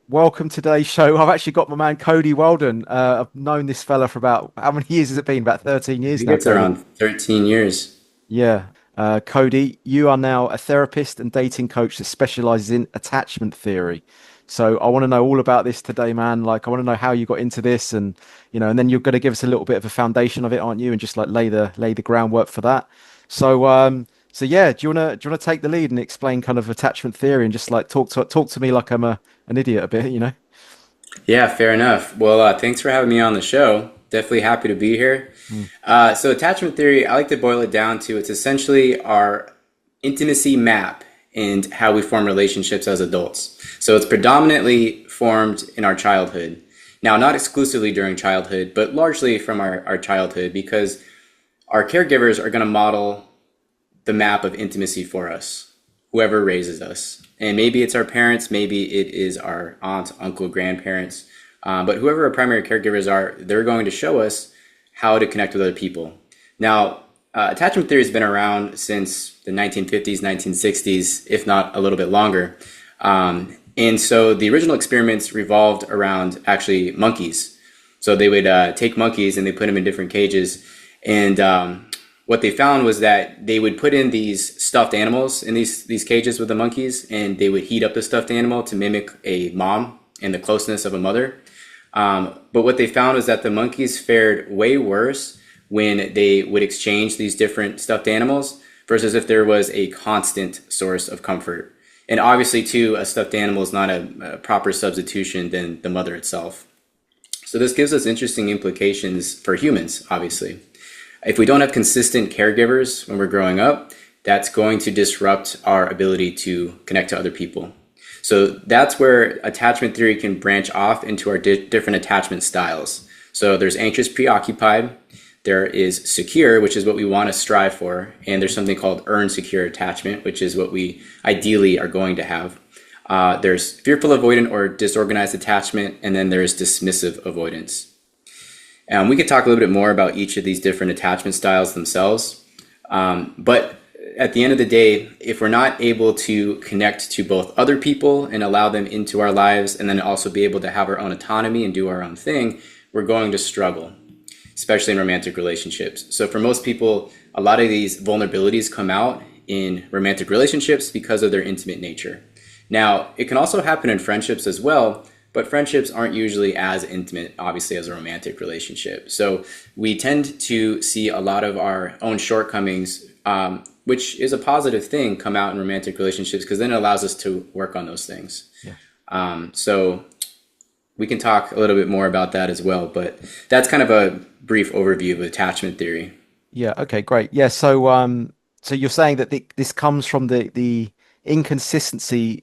welcome to today's show. I've actually got my man Cody Weldon. I've known this fella for about how many years has it been? About 13 I years think now, it's Cody. around 13 years. Yeah. Cody, you are now a therapist and dating coach that specializes in attachment theory. So I want to know all about this today, man. Like I want to know how you got into this and then you're going to give us a little bit of a foundation of it, aren't you? And just like lay the groundwork for that. So yeah, do you want to take the lead and explain kind of attachment theory and just like talk to me like I'm an idiot a bit? Yeah, fair enough. Well, thanks for having me on the show. Definitely happy to be here. Mm. So, attachment theory, I like to boil it down to it's essentially our intimacy map and how we form relationships as adults. So, it's predominantly formed in our childhood. Now, not exclusively during childhood, but largely from our childhood because our caregivers are going to model the map of intimacy for us, whoever raises us. And maybe it's our parents, maybe it is our aunt, uncle, grandparents. But whoever our primary caregivers are, they're going to show us how to connect with other people. Now, attachment theory has been around since the 1950s, 1960s, if not a little bit longer. And so the original experiments revolved around actually monkeys. So they would take monkeys and they put them in different cages. And what they found was that they would put in these stuffed animals in these cages with the monkeys, and they would heat up the stuffed animal to mimic a mom and the closeness of a mother. But what they found was that the monkeys fared way worse when they would exchange these different stuffed animals versus if there was a constant source of comfort. And obviously, too, a stuffed animal is not a proper substitution than the mother itself. So this gives us interesting implications for humans, obviously. If we don't have consistent caregivers when we're growing up, that's going to disrupt our ability to connect to other people. So that's where attachment theory can branch off into our different attachment styles. So there's anxious preoccupied, there is secure, which is what we want to strive for, and there's something called earn secure attachment, which is what we ideally are going to have. There's fearful avoidant or disorganized attachment, and then there's dismissive avoidance. We could talk a little bit more about each of these different attachment styles themselves. But at the end of the day, if we're not able to connect to both other people and allow them into our lives, and then also be able to have our own autonomy and do our own thing, we're going to struggle, especially in romantic relationships. So for most people, a lot of these vulnerabilities come out in romantic relationships because of their intimate nature. Now, it can also happen in friendships as well, but friendships aren't usually as intimate, obviously, as a romantic relationship. So we tend to see a lot of our own shortcomings, which is a positive thing, come out in romantic relationships because then it allows us to work on those things. Yeah. So we can talk a little bit more about that as well, but that's kind of a brief overview of attachment theory. Yeah. Okay. Great. Yeah. So you're saying that this comes from the inconsistency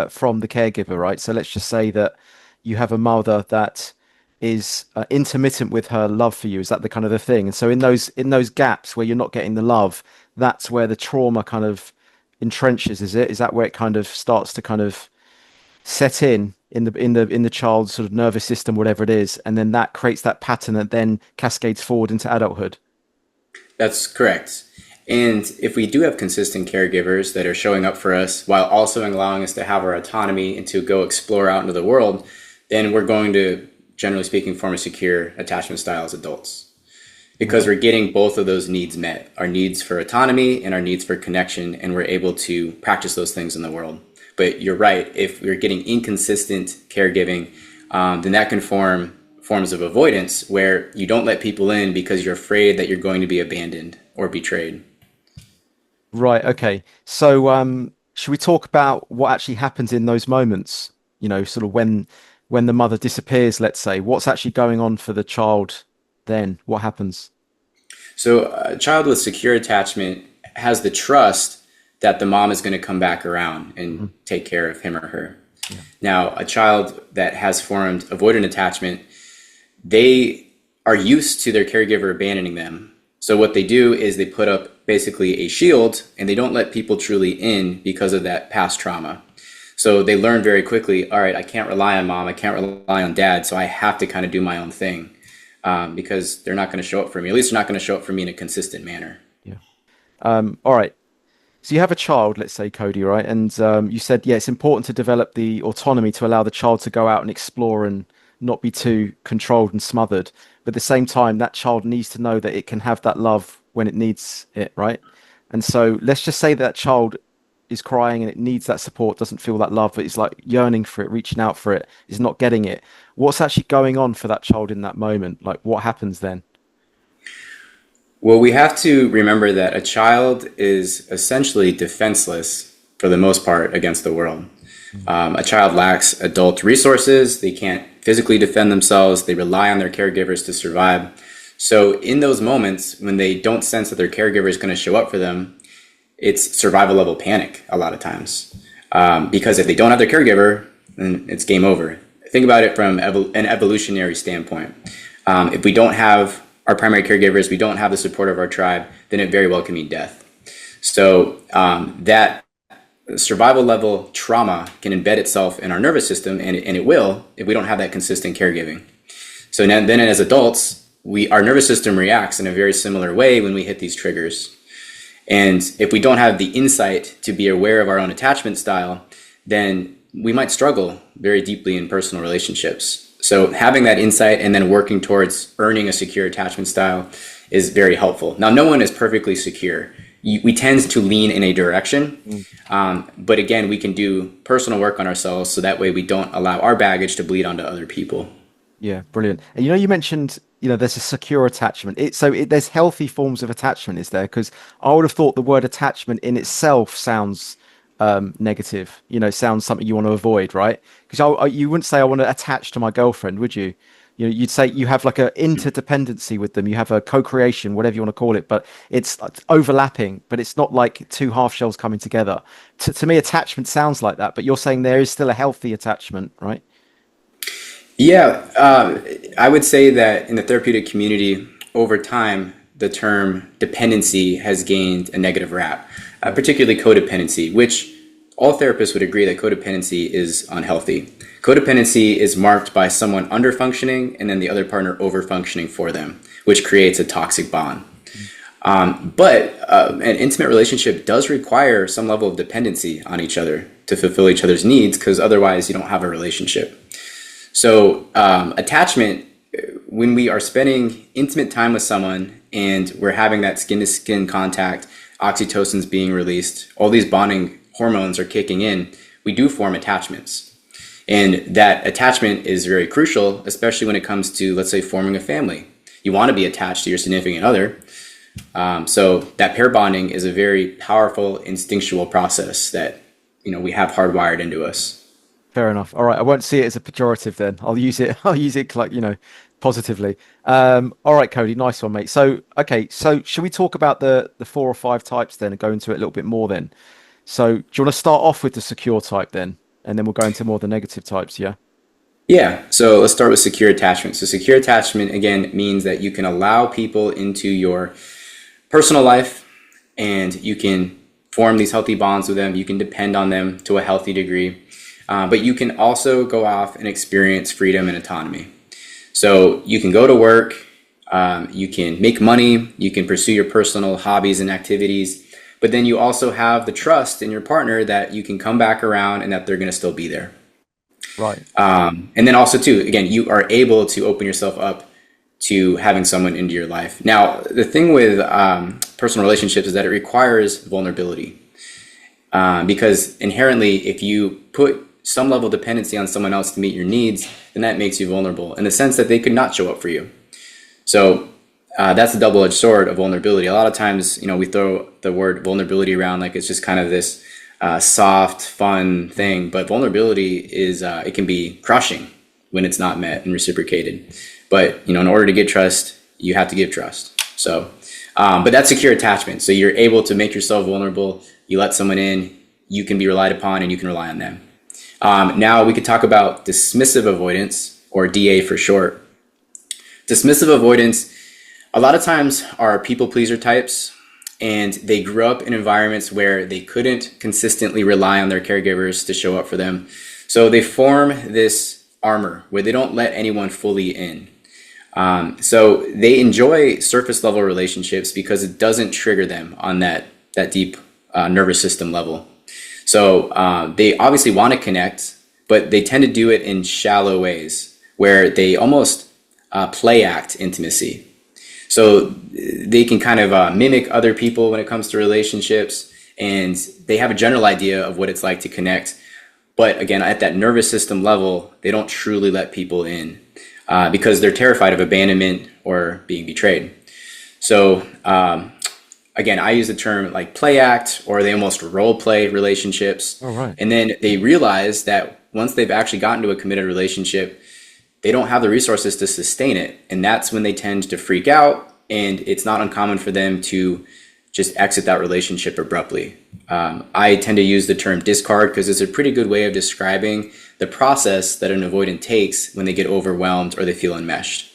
from the caregiver, right? So let's just say that you have a mother that is intermittent with her love for you. Is that the kind of the thing? And so in those gaps where you're not getting the love, that's where the trauma kind of entrenches. Is it? Is that where it kind of starts to kind of set in the child's sort of nervous system, whatever it is, and then that creates that pattern that then cascades forward into adulthood? That's correct. And if we do have consistent caregivers that are showing up for us while also allowing us to have our autonomy and to go explore out into the world, then we're going to, generally speaking, form a secure attachment style as adults. Because Right. we're getting both of those needs met, our needs for autonomy and our needs for connection, and we're able to practice those things in the world. But you're right, if we're getting inconsistent caregiving, then that can form forms of avoidance where you don't let people in because you're afraid that you're going to be abandoned or betrayed. Right. Okay. So should we talk about what actually happens in those moments? Sort of when the mother disappears, let's say, what's actually going on for the child then? What happens? So a child with secure attachment has the trust that the mom is going to come back around and Mhm. take care of him or her. Yeah. Now, a child that has formed avoidant attachment, they are used to their caregiver abandoning them. So what they do is they put up basically a shield and they don't let people truly in because of that past trauma. So they learn very quickly, all right, I can't rely on mom, I can't rely on dad, so I have to kind of do my own thing because they're not going to show up for me. At least they're not going to show up for me in a consistent manner. Yeah. All right. So you have a child, let's say, Cody, right? And you said, yeah, it's important to develop the autonomy to allow the child to go out and explore and not be too controlled and smothered. But at the same time, that child needs to know that it can have that love when it needs it, right? And so let's just say that child is crying and it needs that support, doesn't feel that love, but is like yearning for it, reaching out for it, is not getting it. What's actually going on for that child in that moment? Like, what happens then? Well, we have to remember that a child is essentially defenseless for the most part against the world. A child lacks adult resources. They can't physically defend themselves. They rely on their caregivers to survive. So in those moments when they don't sense that their caregiver is going to show up for them, it's survival level panic a lot of times. Because if they don't have their caregiver, then it's game over. Think about it from an evolutionary standpoint. If we don't have our primary caregivers, we don't have the support of our tribe, then it very well can mean death. So that survival level trauma can embed itself in our nervous system, and it will if we don't have that consistent caregiving. So then as adults, our nervous system reacts in a very similar way when we hit these triggers. And if we don't have the insight to be aware of our own attachment style, then we might struggle very deeply in personal relationships. So having that insight and then working towards earning a secure attachment style is very helpful. Now, no one is perfectly secure. We tend to lean in a direction, but again, we can do personal work on ourselves so that way we don't allow our baggage to bleed onto other people. Yeah, brilliant. And you mentioned, there's a secure attachment. There's healthy forms of attachment, is there? Because I would have thought the word attachment in itself sounds negative. Sounds something you want to avoid, right? Because you wouldn't say I want to attach to my girlfriend, would you? You'd say you have like a interdependency with them. You have a co-creation, whatever you want to call it, but it's overlapping. But it's not like two half shells coming together. To me, attachment sounds like that. But you're saying there is still a healthy attachment, right? Yeah, I would say that in the therapeutic community, over time, the term dependency has gained a negative rap, particularly codependency, which all therapists would agree that codependency is unhealthy. Codependency is marked by someone under-functioning and then the other partner over-functioning for them, which creates a toxic bond. But an intimate relationship does require some level of dependency on each other to fulfill each other's needs, because otherwise you don't have a relationship. So attachment, when we are spending intimate time with someone and we're having that skin-to-skin contact, oxytocin's being released, all these bonding hormones are kicking in, we do form attachments. And that attachment is very crucial, especially when it comes to, let's say, forming a family. You want to be attached to your significant other. So that pair bonding is a very powerful instinctual process that, we have hardwired into us. Fair enough. All right, I won't see it as a pejorative then. I'll use it. I'll use it like positively. All right, Cody, nice one, mate. So okay, so should we talk about the 4 or 5 types then and go into it a little bit more then? So do you want to start off with the secure type then, and then we'll go into more of the negative types? Yeah. Yeah, so let's start with secure attachment. So secure attachment, again, means that you can allow people into your personal life and you can form these healthy bonds with them. You can depend on them to a healthy degree. But you can also go off and experience freedom and autonomy. So you can go to work, you can make money, you can pursue your personal hobbies and activities, but then you also have the trust in your partner that you can come back around and that they're going to still be there. Right. And then also too, again, you are able to open yourself up to having someone into your life. Now, the thing with personal relationships is that it requires vulnerability. Because inherently, if you put some level of dependency on someone else to meet your needs, then that makes you vulnerable in the sense that they could not show up for you. So that's a double-edged sword of vulnerability. A lot of times, we throw the word vulnerability around like it's just kind of this soft, fun thing. But vulnerability is, it can be crushing when it's not met and reciprocated. But, in order to get trust, you have to give trust. So, but that's secure attachment. So you're able to make yourself vulnerable. You let someone in, you can be relied upon, and you can rely on them. Now we could talk about dismissive avoidance, or DA for short. Dismissive avoidance, a lot of times, are people pleaser types, and they grew up in environments where they couldn't consistently rely on their caregivers to show up for them. So they form this armor where they don't let anyone fully in. So they enjoy surface level relationships because it doesn't trigger them on that deep nervous system level. So they obviously want to connect, but they tend to do it in shallow ways where they almost play act intimacy. So they can kind of mimic other people when it comes to relationships, and they have a general idea of what it's like to connect. But again, at that nervous system level, they don't truly let people in because they're terrified of abandonment or being betrayed. So again, I use the term like play act, or they almost role play relationships. All right. And then they realize that once they've actually gotten to a committed relationship, they don't have the resources to sustain it. And that's when they tend to freak out. And it's not uncommon for them to just exit that relationship abruptly. I tend to use the term discard because it's a pretty good way of describing the process that an avoidant takes when they get overwhelmed or they feel enmeshed.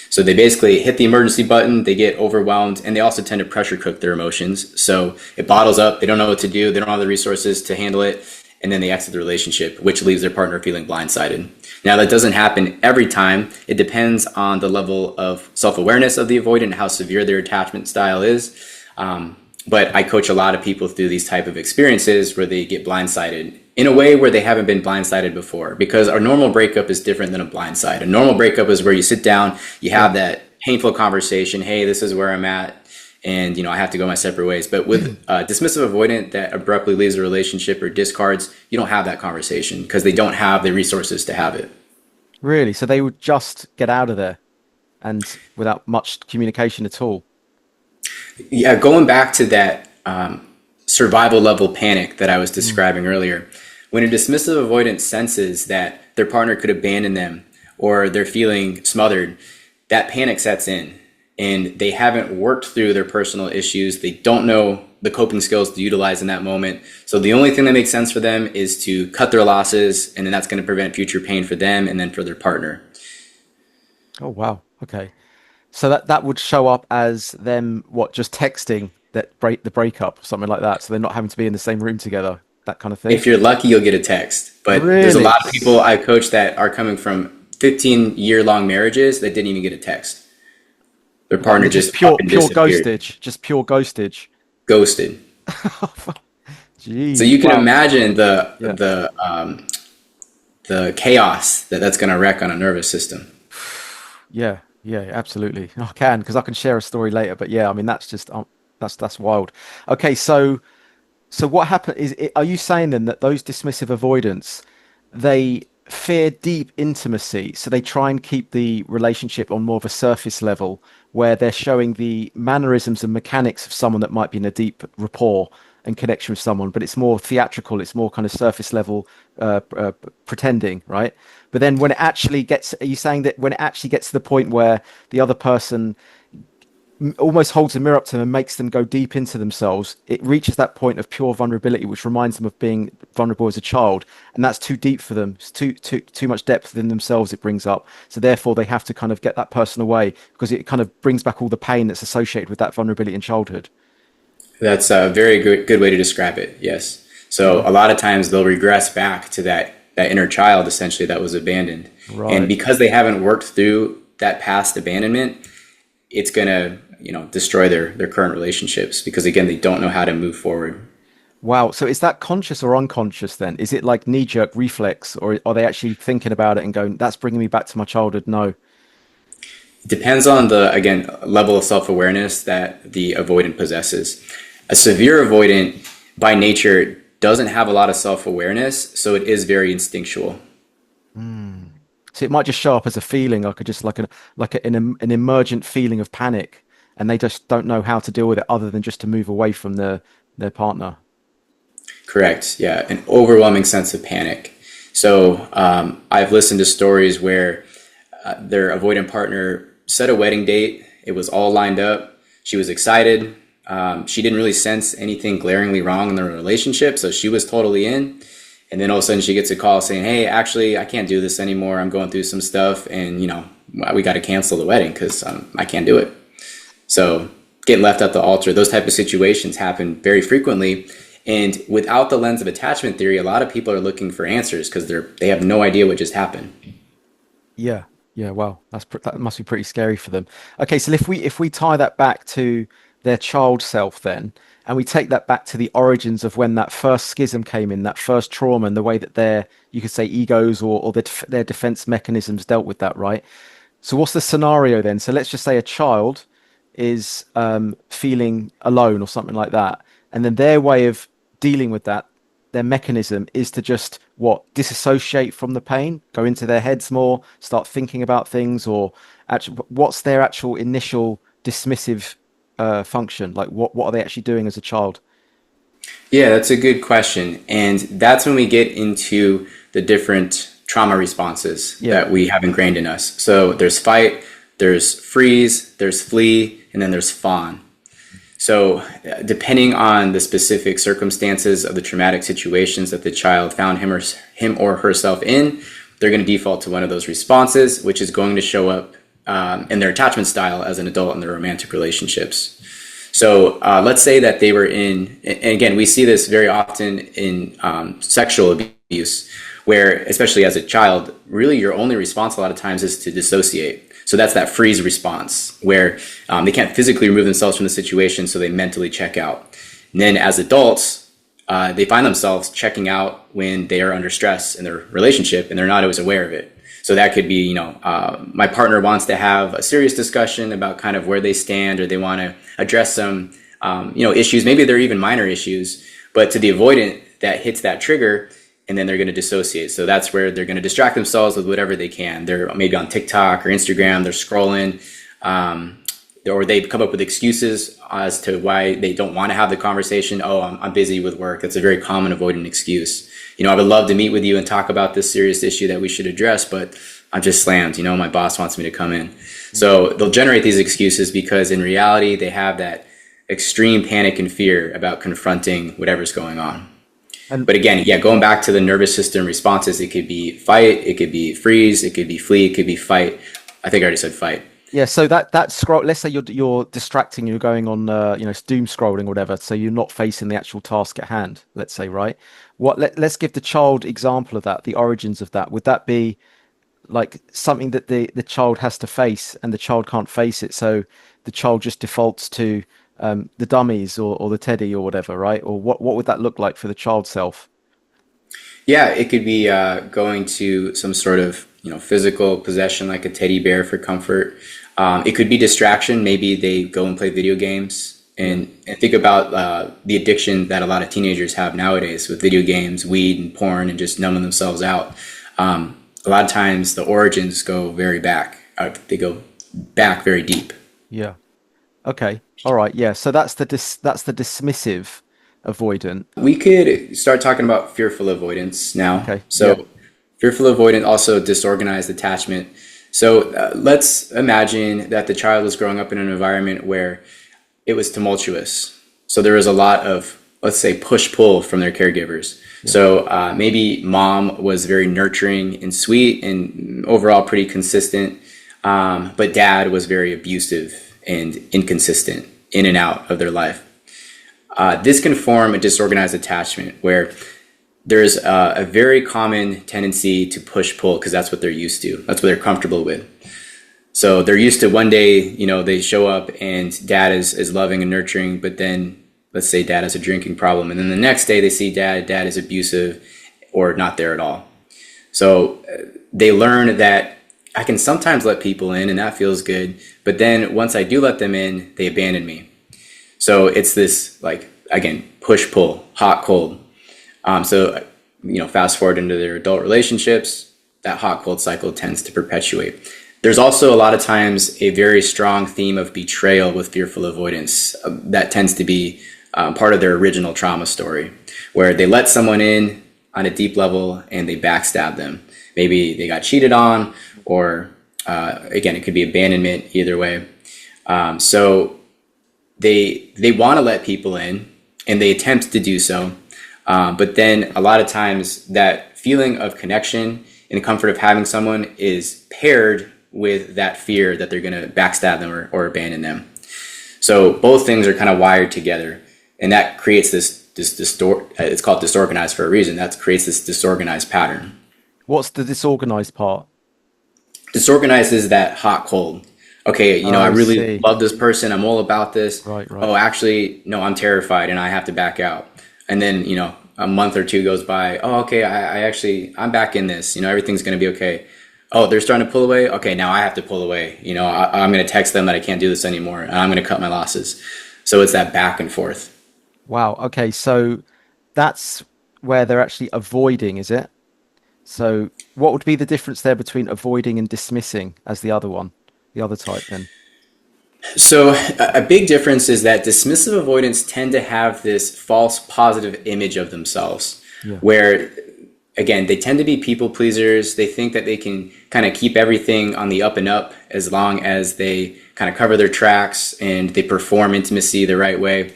So they basically hit the emergency button, they get overwhelmed, and they also tend to pressure cook their emotions. So it bottles up, they don't know what to do, they don't have the resources to handle it, and then they exit the relationship, which leaves their partner feeling blindsided. Now, that doesn't happen every time. It depends on the level of self-awareness of the avoidant and how severe their attachment style is. But I coach a lot of people through these type of experiences where they get blindsided in a way where they haven't been blindsided before, because our normal breakup is different than a blindside. A normal breakup is where you sit down, you have that painful conversation. Hey, this is where I'm at. And, I have to go my separate ways. But with dismissive avoidant that abruptly leaves a relationship or discards, you don't have that conversation because they don't have the resources to have it. Really? So they would just get out of there and without much communication at all? Yeah, going back to that survival level panic that I was describing earlier, when a dismissive avoidant senses that their partner could abandon them or they're feeling smothered, that panic sets in and they haven't worked through their personal issues. They don't know the coping skills to utilize in that moment. So the only thing that makes sense for them is to cut their losses, and then that's going to prevent future pain for them and then for their partner. Oh, wow. Okay. So that would show up as them, what, just texting the breakup or something like that. So they're not having to be in the same room together, that kind of thing. If you're lucky, you'll get a text. But there's a Really? lot of people I coach that are coming from 15-year-long marriges that didn't even get a text. Their partner Just just up and pure disappeared, ghostage, just pure ghostage. ghosted. So Jeez. you can Wow. imagine Yeah. the chaos that's going to wreck on a nervous system. Yeah. Yeah, absolutely. I can, because I can share a story later. But yeah, I mean, that's just that's wild. Okay, so what happened is, are you saying then that those dismissive avoidants, they fear deep intimacy, so they try and keep the relationship on more of a surface level, where they're showing the mannerisms and mechanics of someone that might be in a deep rapport and connection with someone, but it's more theatrical, it's more kind of surface level pretending, right? But then when it actually gets, are you saying that when it actually gets to the point where the other person almost holds a mirror up to them and makes them go deep into themselves, it reaches that point of pure vulnerability, which reminds them of being vulnerable as a child, and that's too deep for them. It's too much depth within themselves it brings up. So therefore, they have to kind of get that person away because it kind of brings back all the pain that's associated with that vulnerability in childhood. That's a very good way to describe it. Yes. So a lot of times they'll regress back to that inner child essentially that was abandoned. And Right. because they haven't worked through that past abandonment, it's going to, destroy their current relationships because again, they don't know how to move forward. Wow. So is that conscious or unconscious then? Is it like knee-jerk reflex, or are they actually thinking about it and going, "That's bringing me back to my childhood"? No. It depends on the, again, level of self-awareness that the avoidant possesses. A severe avoidant by nature doesn't have a lot of self-awareness, so it is very instinctual. So it might just show up as a feeling, like a, just like an emergent feeling of panic, and they just don't know how to deal with it other than just to move away from their partner. Correct. Yeah, an overwhelming sense of panic. So I've listened to stories where their avoidant partner set a wedding date. It was all lined up. She was excited. She didn't really sense anything glaringly wrong in the relationship, so she was totally in. And then all of a sudden she gets a call saying, "Hey, actually, I can't do this anymore. I'm going through some stuff, and we got to cancel the wedding because I can't do it." So getting left at the altar, those type of situations happen very frequently. And without the lens of attachment theory, a lot of people are looking for answers because they have no idea what just happened. Yeah, yeah. Wow, that must be pretty scary for them. Okay, so if we tie that back to their child self, then and we take that back to the origins of when that first schism came in, that first trauma, and the way that their, you could say, egos or their defense mechanisms dealt with that, right? So what's the scenario then? So let's just say a child is feeling alone or something like that, and then their way of dealing with that, their mechanism is to just what, disassociate from the pain, go into their heads more, start thinking about things, or actually, what's their actual initial dismissive function? Like what are they actually doing as a child? Yeah, that's a good question. And that's when we get into the different trauma responses Yeah, that we have ingrained in us. So there's fight, there's freeze, there's flee, and then there's fawn. So, depending on the specific circumstances of the traumatic situations that the child found him or herself in, they're going to default to one of those responses, which is going to show up in their attachment style as an adult in their romantic relationships. So, let's say that they were in, and again, we see this very often in sexual abuse, where, especially as a child, really your only response a lot of times is to dissociate. So that's that freeze response where they can't physically remove themselves from the situation, so they mentally check out. And then as adults, they find themselves checking out when they are under stress in their relationship and they're not always aware of it. So that could be, my partner wants to have a serious discussion about kind of where they stand, or they want to address some, issues. Maybe they're even minor issues, but to the avoidant, that hits that trigger, and then they're going to dissociate. So that's where they're going to distract themselves with whatever they can. They're maybe on TikTok or Instagram, they're scrolling, or they come up with excuses as to why they don't want to have the conversation. Oh, I'm busy with work. That's a very common avoidant excuse. I would love to meet with you and talk about this serious issue that we should address, but I'm just slammed. My boss wants me to come in. So they'll generate these excuses because in reality, they have that extreme panic and fear about confronting whatever's going on. and But again, yeah, going back to the nervous system responses, it could be fight, it could be freeze, it could be flee, it could be fight. I think I already said fight. yeah, so that scroll. Let's say you're distracting, you're going on, doom scrolling or whatever. So you're not facing the actual task at hand. Let's say, right? Let's give the child example of that, the origins of that. Would that be like something that the child has to face, and the child can't face it, so the child just defaults to the dummies or the teddy or whatever, right? Or what would that look like for the child self? Yeah, it could be going to some sort of physical possession like a teddy bear for comfort. It could be distraction. Maybe they go and play video games. And think about the addiction that a lot of teenagers have nowadays with video games, weed, and porn, and just numbing themselves out. A lot of times the origins go very back. They go back very deep. Yeah. Okay. All right. Yeah. So that's the dismissive avoidant. We could start talking about fearful avoidance now. Okay. Yeah. So, fearful avoidant, also disorganized attachment. So, let's imagine that the child was growing up in an environment where it was tumultuous. So, there was a lot of, let's say, push pull from their caregivers. Yeah. So, maybe mom was very nurturing and sweet and overall pretty consistent, but dad was very abusive and inconsistent in and out of their life. This can form a disorganized attachment where there's a very common tendency to push pull because that's what they're used to. That's what they're comfortable with. So they're used to one day, they show up and dad is loving and nurturing, but then let's say dad has a drinking problem. And then the next day they see dad is abusive or not there at all. So they learn that I can sometimes let people in and that feels good. But then once I do let them in, they abandon me. So it's this, like, again, push pull, hot cold. Fast forward into their adult relationships, that hot cold cycle tends to perpetuate. There's also a lot of times a very strong theme of betrayal with fearful avoidance. That tends to be part of their original trauma story, where they let someone in on a deep level and they backstab them. Maybe they got cheated on, or again, it could be abandonment, either way. So they want to let people in and they attempt to do so. But then a lot of times that feeling of connection and the comfort of having someone is paired with that fear that they're going to backstab them or abandon them. So both things are kind of wired together, and that creates it's called disorganized for a reason. That creates this disorganized pattern. What's the disorganized part? Disorganized is that hot cold. Okay, I I really see. love this person. I'm all about this. Right, right. Oh, actually, no, I'm terrified and I have to back out. And then, a month or two goes by. Oh, okay, I'm back in this. Everything's going to be okay. Oh, they're starting to pull away. Okay, now I have to pull away. I'm going to text them that I can't do this anymore and I'm going to cut my losses. So it's that back and forth. Wow. Okay, so that's where they're actually avoiding, is it? So what would be the difference there between avoiding and dismissing as the other one, the other type then? So a big difference is that dismissive avoidants tend to have this false positive image of themselves, Yeah. where again they tend to be people pleasers. They think that they can kind of keep everything on the up and up as long as they kind of cover their tracks and they perform intimacy the right way.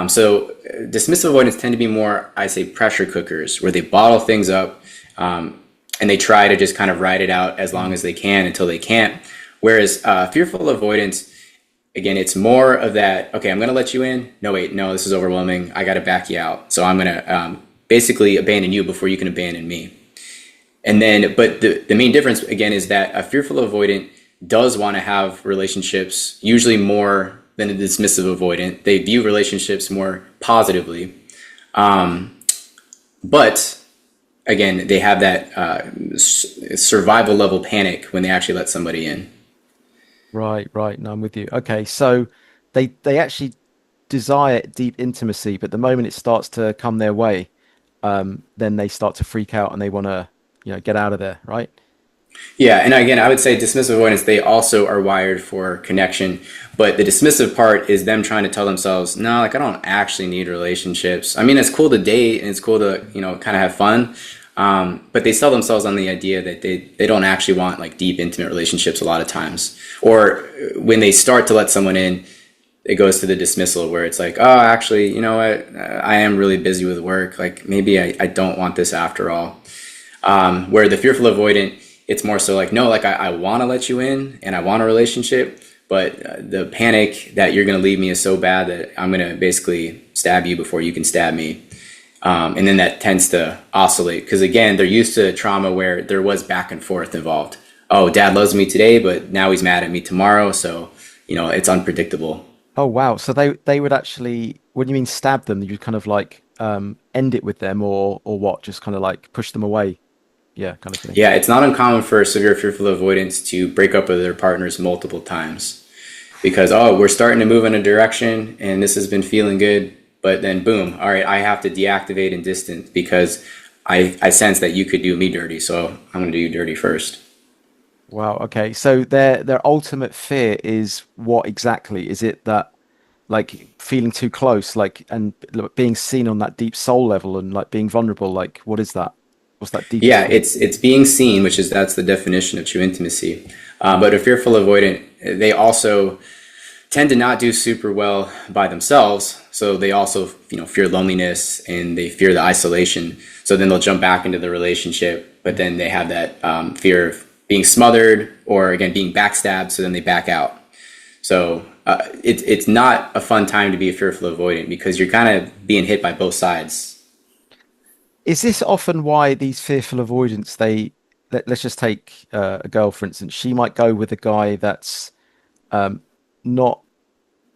So dismissive avoidants tend to be more, I say, pressure cookers, where they bottle things up, and they try to just kind of ride it out as long as they can until they can't. Whereas fearful avoidants, again, it's more of that, okay, I'm going to let you in. No, wait, no, this is overwhelming. I got to back you out. So I'm going to basically abandon you before you can abandon me. And then, but the main difference, again, is that a fearful avoidant does want to have relationships, usually more than a dismissive avoidant. They view relationships more positively. But again, they have that survival level panic when they actually let somebody in. Right, right. No, I'm with you. Okay, so they actually desire deep intimacy, but the moment it starts to come their way, then they start to freak out and they want to, get out of there, right? Yeah, and again, I would say dismissive avoidance, they also are wired for connection, but the dismissive part is them trying to tell themselves, no, like I don't actually need relationships. I mean, it's cool to date and it's cool to, kind of have fun. But they sell themselves on the idea that they don't actually want like deep, intimate relationships a lot of times. Or when they start to let someone in, it goes to the dismissal where it's like, oh, actually, you know what? I am really busy with work. Like maybe I don't want this after all. Where the fearful avoidant, it's more so like, no, like I want to let you in and I want a relationship, but the panic that you're going to leave me is so bad that I'm going to basically stab you before you can stab me. And then that tends to oscillate because again, they're used to trauma where there was back and forth involved. Oh, dad loves me today, but now he's mad at me tomorrow. So, it's unpredictable. Oh wow. So they would actually, when you mean stab them, you kind of like end it with them or what? Just kind of like push them away. Yeah, kind of thing. Yeah, it's not uncommon for severe fearful avoidants to break up with their partners multiple times because, oh, we're starting to move in a direction and this has been feeling good. But then, boom, all right, I have to deactivate and distance because I sense that you could do me dirty. So I'm going to do you dirty first. Wow. Okay. So their ultimate fear is what exactly? Is it that like feeling too close, like and being seen on that deep soul level and like being vulnerable? Like what is that? What's that deepest Yeah, fear? it's being seen, which is that's the definition of true intimacy. But a fearful avoidant, they also tend to not do super well by themselves. So they also, fear loneliness and they fear the isolation. So then they'll jump back into the relationship, but then they have that fear of being smothered or again being backstabbed. So then they back out. So it's not a fun time to be a fearful avoidant because you're kind of being hit by both sides. Is this often why these fearful avoidance let's just take a girl for instance. She might go with a guy that's not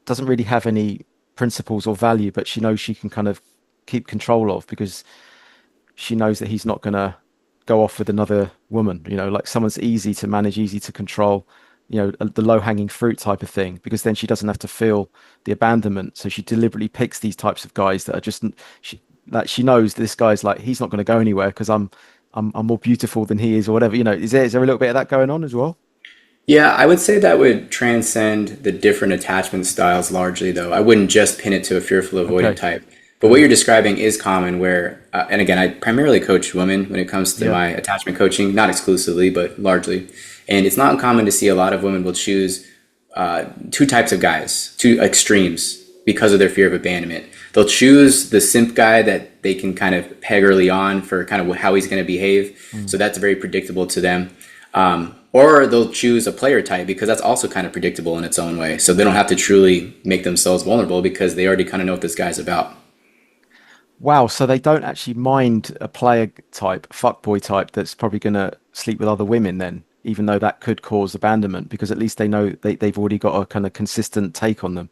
doesn't really have any principles or value, but she knows she can kind of keep control of because she knows that he's not going to go off with another woman, like someone's easy to manage, easy to control, the low hanging fruit type of thing, because then she doesn't have to feel the abandonment. So she deliberately picks these types of guys that are just, that she knows this guy's like, he's not going to go anywhere because I'm more beautiful than he is or whatever, is there a little bit of that going on as well? Yeah, I would say that would transcend the different attachment styles largely, though. I wouldn't just pin it to a fearful avoidant Okay. type. But what you're describing is common where, and again, I primarily coach women when it comes to Yeah. my attachment coaching, not exclusively, but largely. And it's not uncommon to see a lot of women will choose two types of guys, two extremes, because of their fear of abandonment. They'll choose the simp guy that they can kind of peg early on for kind of how he's going to behave. Mm. So that's very predictable to them. Or they'll choose a player type because that's also kind of predictable in its own way. So they don't have to truly make themselves vulnerable because they already kind of know what this guy's about. Wow, so they don't actually mind a player type, fuckboy type that's probably gonna sleep with other women then. even though that could cause abandonment, because at least they know they've already got a kind of consistent take on them.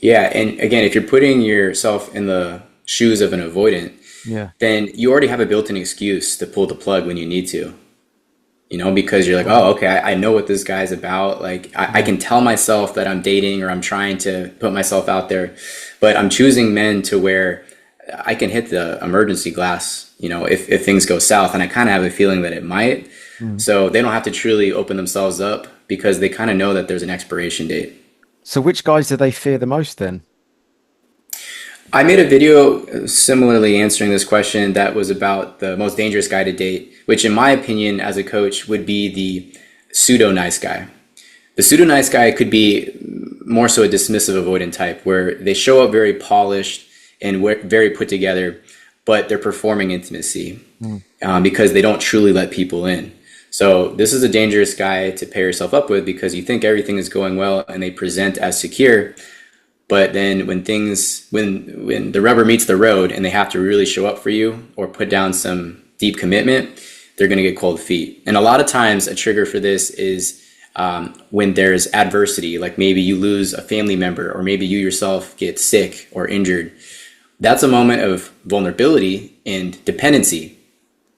Yeah, and again, if you're putting yourself in the shoes of an avoidant, Yeah. then you already have a built-in excuse to pull the plug when you need to. Because you're like, Wow. oh, okay, I know what this guy's about. Like, I Yeah. can tell myself that I'm dating or I'm trying to put myself out there, but I'm choosing men to where I can hit the emergency glass, if things go south. And I kind of have a feeling that it might. Mm. So they don't have to truly open themselves up because they kind of know that there's an expiration date. So which guys do they fear the most then? I made a video similarly answering this question that was about the most dangerous guy to date, which in my opinion as a coach would be the pseudo nice guy. The pseudo nice guy could be more so a dismissive avoidant type where they show up very polished and very put together, but they're performing intimacy Mm. because they don't truly let people in. So this is a dangerous guy to pair yourself up with because you think everything is going well and they present as secure. But then when the rubber meets the road and they have to really show up for you or put down some deep commitment, they're going to get cold feet. And a lot of times a trigger for this is when there's adversity, like maybe you lose a family member or maybe you yourself get sick or injured. That's a moment of vulnerability and dependency.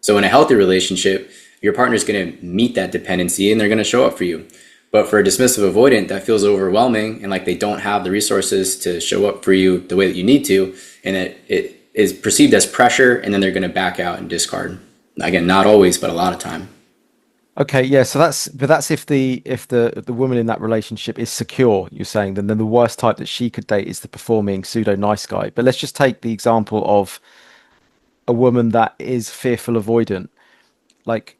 So in a healthy relationship, your partner's going to meet that dependency and they're going to show up for you. But for a dismissive avoidant, that feels overwhelming and like they don't have the resources to show up for you the way that you need to. And it is perceived as pressure and then they're going to back out and discard. Again, not always, but a lot of time. Okay, yeah. So that's if the woman in that relationship is secure, you're saying, then the worst type that she could date is the performing pseudo nice guy. But let's just take the example of a woman that is fearful avoidant. Like,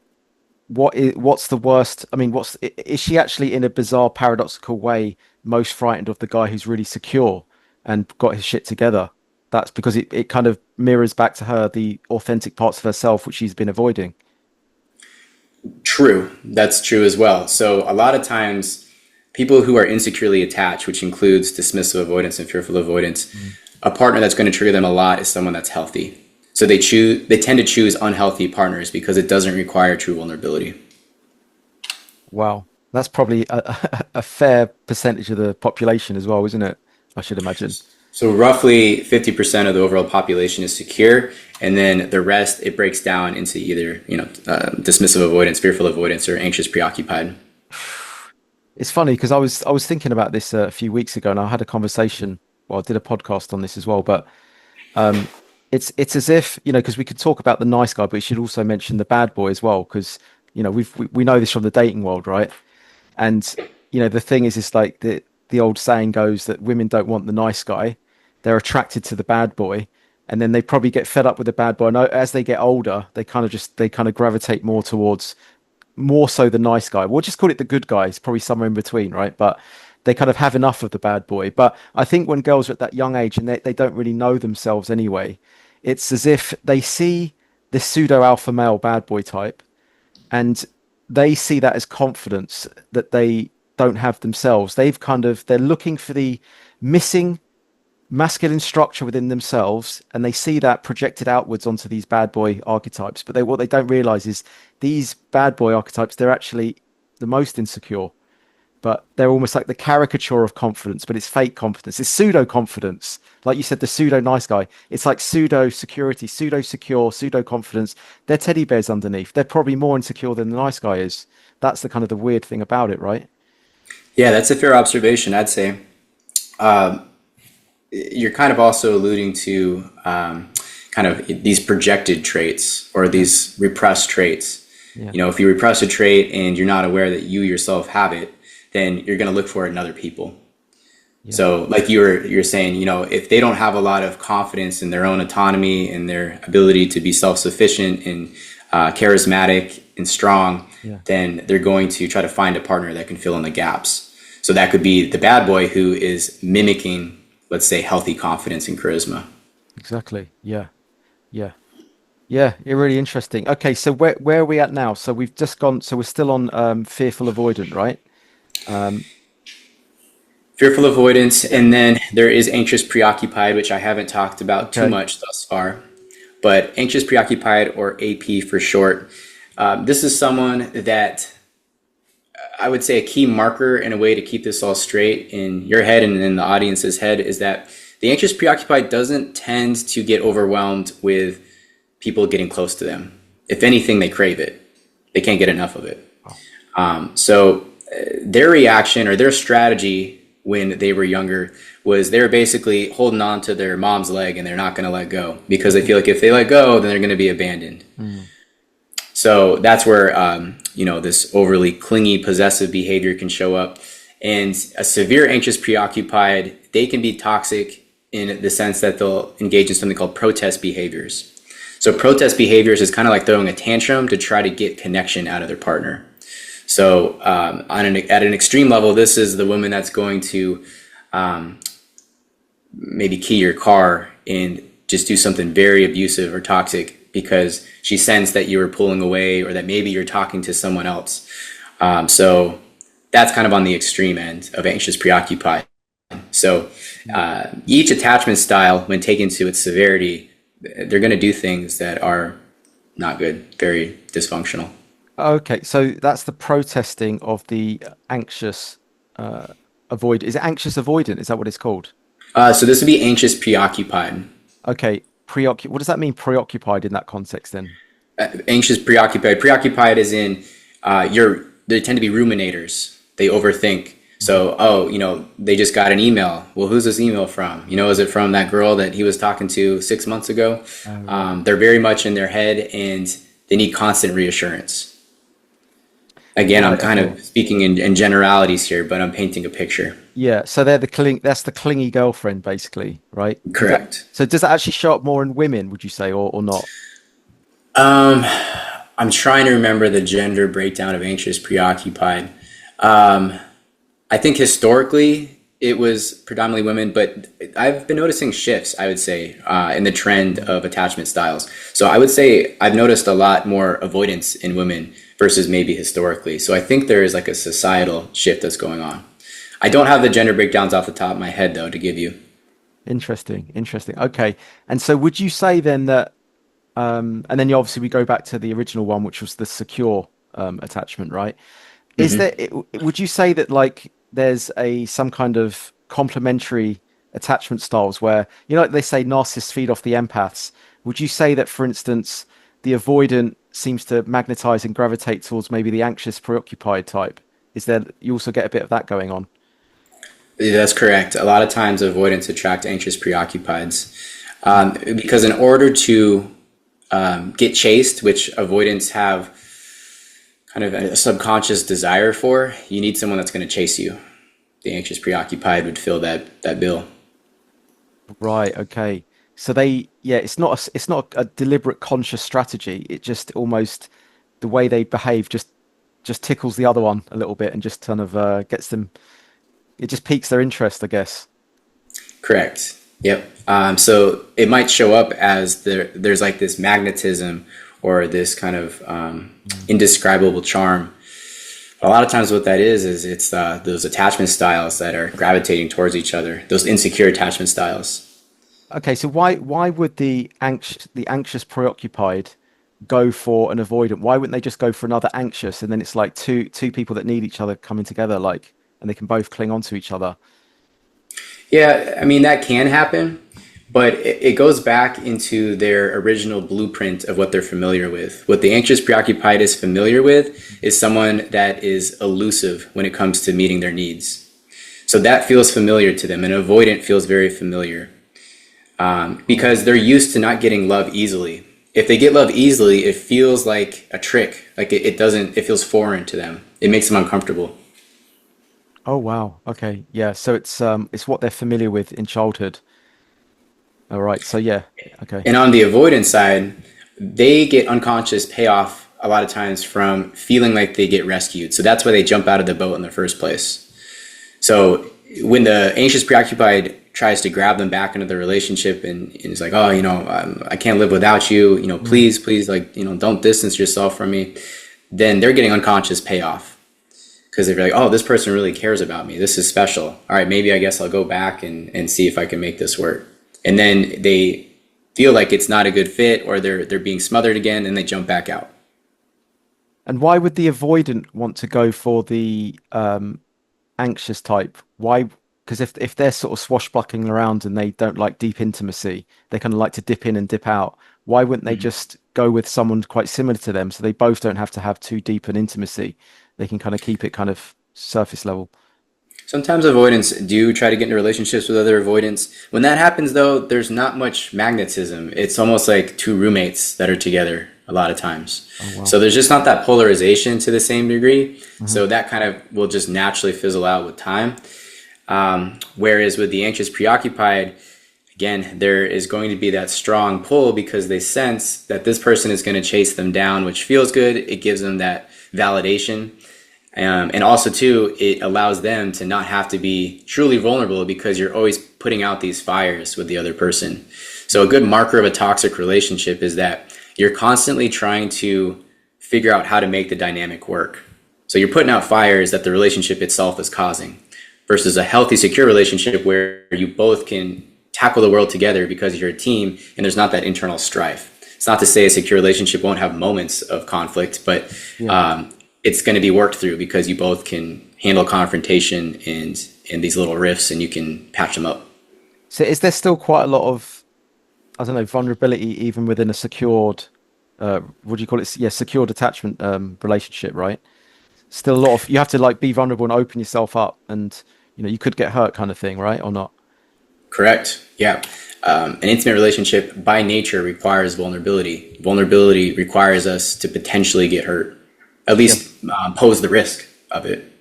what's the worst? I mean, is she actually in a bizarre, paradoxical way most frightened of the guy who's really secure and got his shit together? That's because it kind of mirrors back to her the authentic parts of herself which she's been avoiding. True. That's true as well. So a lot of times people who are insecurely attached, which includes dismissive avoidance and fearful avoidance, Mm. a partner that's going to trigger them a lot is someone that's healthy. So they tend to choose unhealthy partners because it doesn't require true vulnerability. Wow, that's probably a fair percentage of the population as well, isn't it? I should imagine. So roughly 50% of the overall population is secure, and then the rest it breaks down into either dismissive avoidance, fearful avoidance, or anxious preoccupied. It's funny because I was thinking about this a few weeks ago, and I had a conversation. Well, I did a podcast on this as well, but um, it's as if because we could talk about the nice guy, but we should also mention the bad boy as well, because we know this from the dating world, right? And the thing is, it's like the old saying goes that women don't want the nice guy; they're attracted to the bad boy, and then they probably get fed up with the bad boy. And as they get older, they kind of gravitate more towards more so the nice guy. We'll just call it the good guy. It's probably somewhere in between, right? But they kind of have enough of the bad boy. But I think when girls are at that young age and they don't really know themselves anyway, it's as if they see the pseudo alpha male bad boy type and they see that as confidence that they don't have themselves. They're looking for the missing masculine structure within themselves, and they see that projected outwards onto these bad boy archetypes. But what they don't realize is these bad boy archetypes, they're actually the most insecure, but they're almost like the caricature of confidence, but it's fake confidence. It's pseudo confidence. Like you said, the pseudo nice guy. It's like pseudo security, pseudo secure, pseudo confidence. They're teddy bears underneath. They're probably more insecure than the nice guy is. That's the kind of the weird thing about it, right? Yeah, that's a fair observation, I'd say. You're kind of also alluding to kind of these projected traits or these repressed traits. Yeah. If you repress a trait and you're not aware that you yourself have it, then you're going to look for it in other people. Yeah. So like you're saying, if they don't have a lot of confidence in their own autonomy and their ability to be self-sufficient and charismatic and strong, Yeah. then they're going to try to find a partner that can fill in the gaps. So that could be the bad boy who is mimicking, let's say, healthy confidence and charisma. Exactly. Yeah. Yeah. Yeah, you're really interesting. Okay, so where are we at now? So we've just gone, so we're still on fearful avoidant, right? Um, Fearful avoidance, and then there is anxious preoccupied, which I haven't talked about too okay. much thus far. But anxious preoccupied, or AP for short, this is someone that I would say a key marker and a way to keep this all straight in your head and in the audience's head is that the anxious preoccupied doesn't tend to get overwhelmed with people getting close to them. If anything, they crave it. They can't get enough of it. So their reaction or their strategy when they were younger was they were basically holding on to their mom's leg and they're not going to let go because they feel like if they let go, then they're going to be abandoned. So that's where, this overly clingy, possessive behavior can show up. And a severe anxious preoccupied, they can be toxic in the sense that they'll engage in something called protest behaviors. So protest behaviors is kind of like throwing a tantrum to try to get connection out of their partner. So at an extreme level, this is the woman that's going to maybe key your car and just do something very abusive or toxic because she sensed that you were pulling away or that maybe you're talking to someone else. So that's kind of on the extreme end of anxious preoccupied. So each attachment style, when taken to its severity, they're going to do things that are not good, very dysfunctional. Okay, so that's the protesting of the anxious avoid. Is it anxious avoidant? Is that what it's called? So this would be anxious preoccupied. Okay, what does that mean, preoccupied in that context then? Anxious preoccupied. Preoccupied is in they tend to be ruminators. They overthink. So, they just got an email. Well, who's this email from? Is it from that girl that he was talking to 6 months ago? They're very much in their head and they need constant reassurance. Again, I'm kind of speaking in generalities here, but I'm painting a picture. Yeah, so that's the clingy girlfriend, basically, right? Correct. So does that actually show up more in women, would you say, or not? I'm trying to remember the gender breakdown of anxious preoccupied. I think historically it was predominantly women, but I've been noticing shifts, I would say, in the trend of attachment styles. So I would say I've noticed a lot more avoidance in women versus maybe historically. So I think there is like a societal shift that's going on. I don't have the gender breakdowns off the top of my head, though, to give you. Interesting. Okay. And so would you say then that, and then obviously we go back to the original one, which was the secure attachment, right? Would you say that like there's some kind of complementary attachment styles where, like they say narcissists feed off the empaths. Would you say that, for instance, the avoidant seems to magnetize and gravitate towards maybe the anxious preoccupied type? You also get a bit of that going on? That's correct. A lot of times avoidants attract anxious preoccupieds because in order to get chased, which avoidants have kind of a subconscious desire for, you need someone that's going to chase you. The anxious preoccupied would fill that bill. Right. Okay. So it's not a deliberate conscious strategy. It just almost the way they behave just tickles the other one a little bit and just kind of gets them. It just piques their interest, I guess. Correct. Yep. So it might show up as there's like this magnetism or this kind of indescribable charm. A lot of times what that is it's those attachment styles that are gravitating towards each other, those insecure attachment styles. Okay, so why would the anxious preoccupied go for an avoidant? Why wouldn't they just go for another anxious and then it's like two people that need each other coming together, like, and they can both cling on to each other? Yeah, I mean, that can happen, but it goes back into their original blueprint of what they're familiar with. What the anxious preoccupied is familiar with is someone that is elusive when it comes to meeting their needs. So that feels familiar to them. An avoidant feels very familiar because they're used to not getting love easily. If they get love easily, it feels like a trick. Like it feels foreign to them. It makes them uncomfortable. Oh wow. Okay. Yeah. So it's what they're familiar with in childhood. All right. So yeah. Okay. And on the avoidance side, they get unconscious payoff a lot of times from feeling like they get rescued. So that's why they jump out of the boat in the first place. So when the anxious preoccupied tries to grab them back into the relationship and it's like, oh, I can't live without you, please, like, don't distance yourself from me. Then they're getting unconscious payoff because they're like, oh, this person really cares about me. This is special. All right, maybe I guess I'll go back and see if I can make this work. And then they feel like it's not a good fit or they're being smothered again and they jump back out. And why would the avoidant want to go for the anxious type? Why? Because if they're sort of swashbuckling around and they don't like deep intimacy, they kind of like to dip in and dip out. Why wouldn't they just go with someone quite similar to them so they both don't have to have too deep an intimacy? They can kind of keep it kind of surface level. Sometimes avoidants do try to get into relationships with other avoidants. When that happens, though, there's not much magnetism. It's almost like two roommates that are together a lot of times. Oh wow. So there's just not that polarization to the same degree. Hmm. So that kind of will just naturally fizzle out with time. Whereas with the anxious preoccupied, again, there is going to be that strong pull because they sense that this person is going to chase them down, which feels good. It gives them that validation. And also, too, it allows them to not have to be truly vulnerable because you're always putting out these fires with the other person. So a good marker of a toxic relationship is that you're constantly trying to figure out how to make the dynamic work. So you're putting out fires that the relationship itself is causing versus a healthy, secure relationship where you both can tackle the world together because you're a team and there's not that internal strife. It's not to say a secure relationship won't have moments of conflict, but Yeah. it's going to be worked through because you both can handle confrontation and these little rifts and you can patch them up. So is there still quite a lot of, I don't know, vulnerability even within a secured, what do you call it? Yeah, secured attachment relationship, right? Still a lot of, you have to like be vulnerable and open yourself up, and you could get hurt, kind of thing, right? Or not? Correct. Yeah. An intimate relationship by nature requires vulnerability. Vulnerability requires us to potentially get hurt, at Yeah. least pose the risk of it.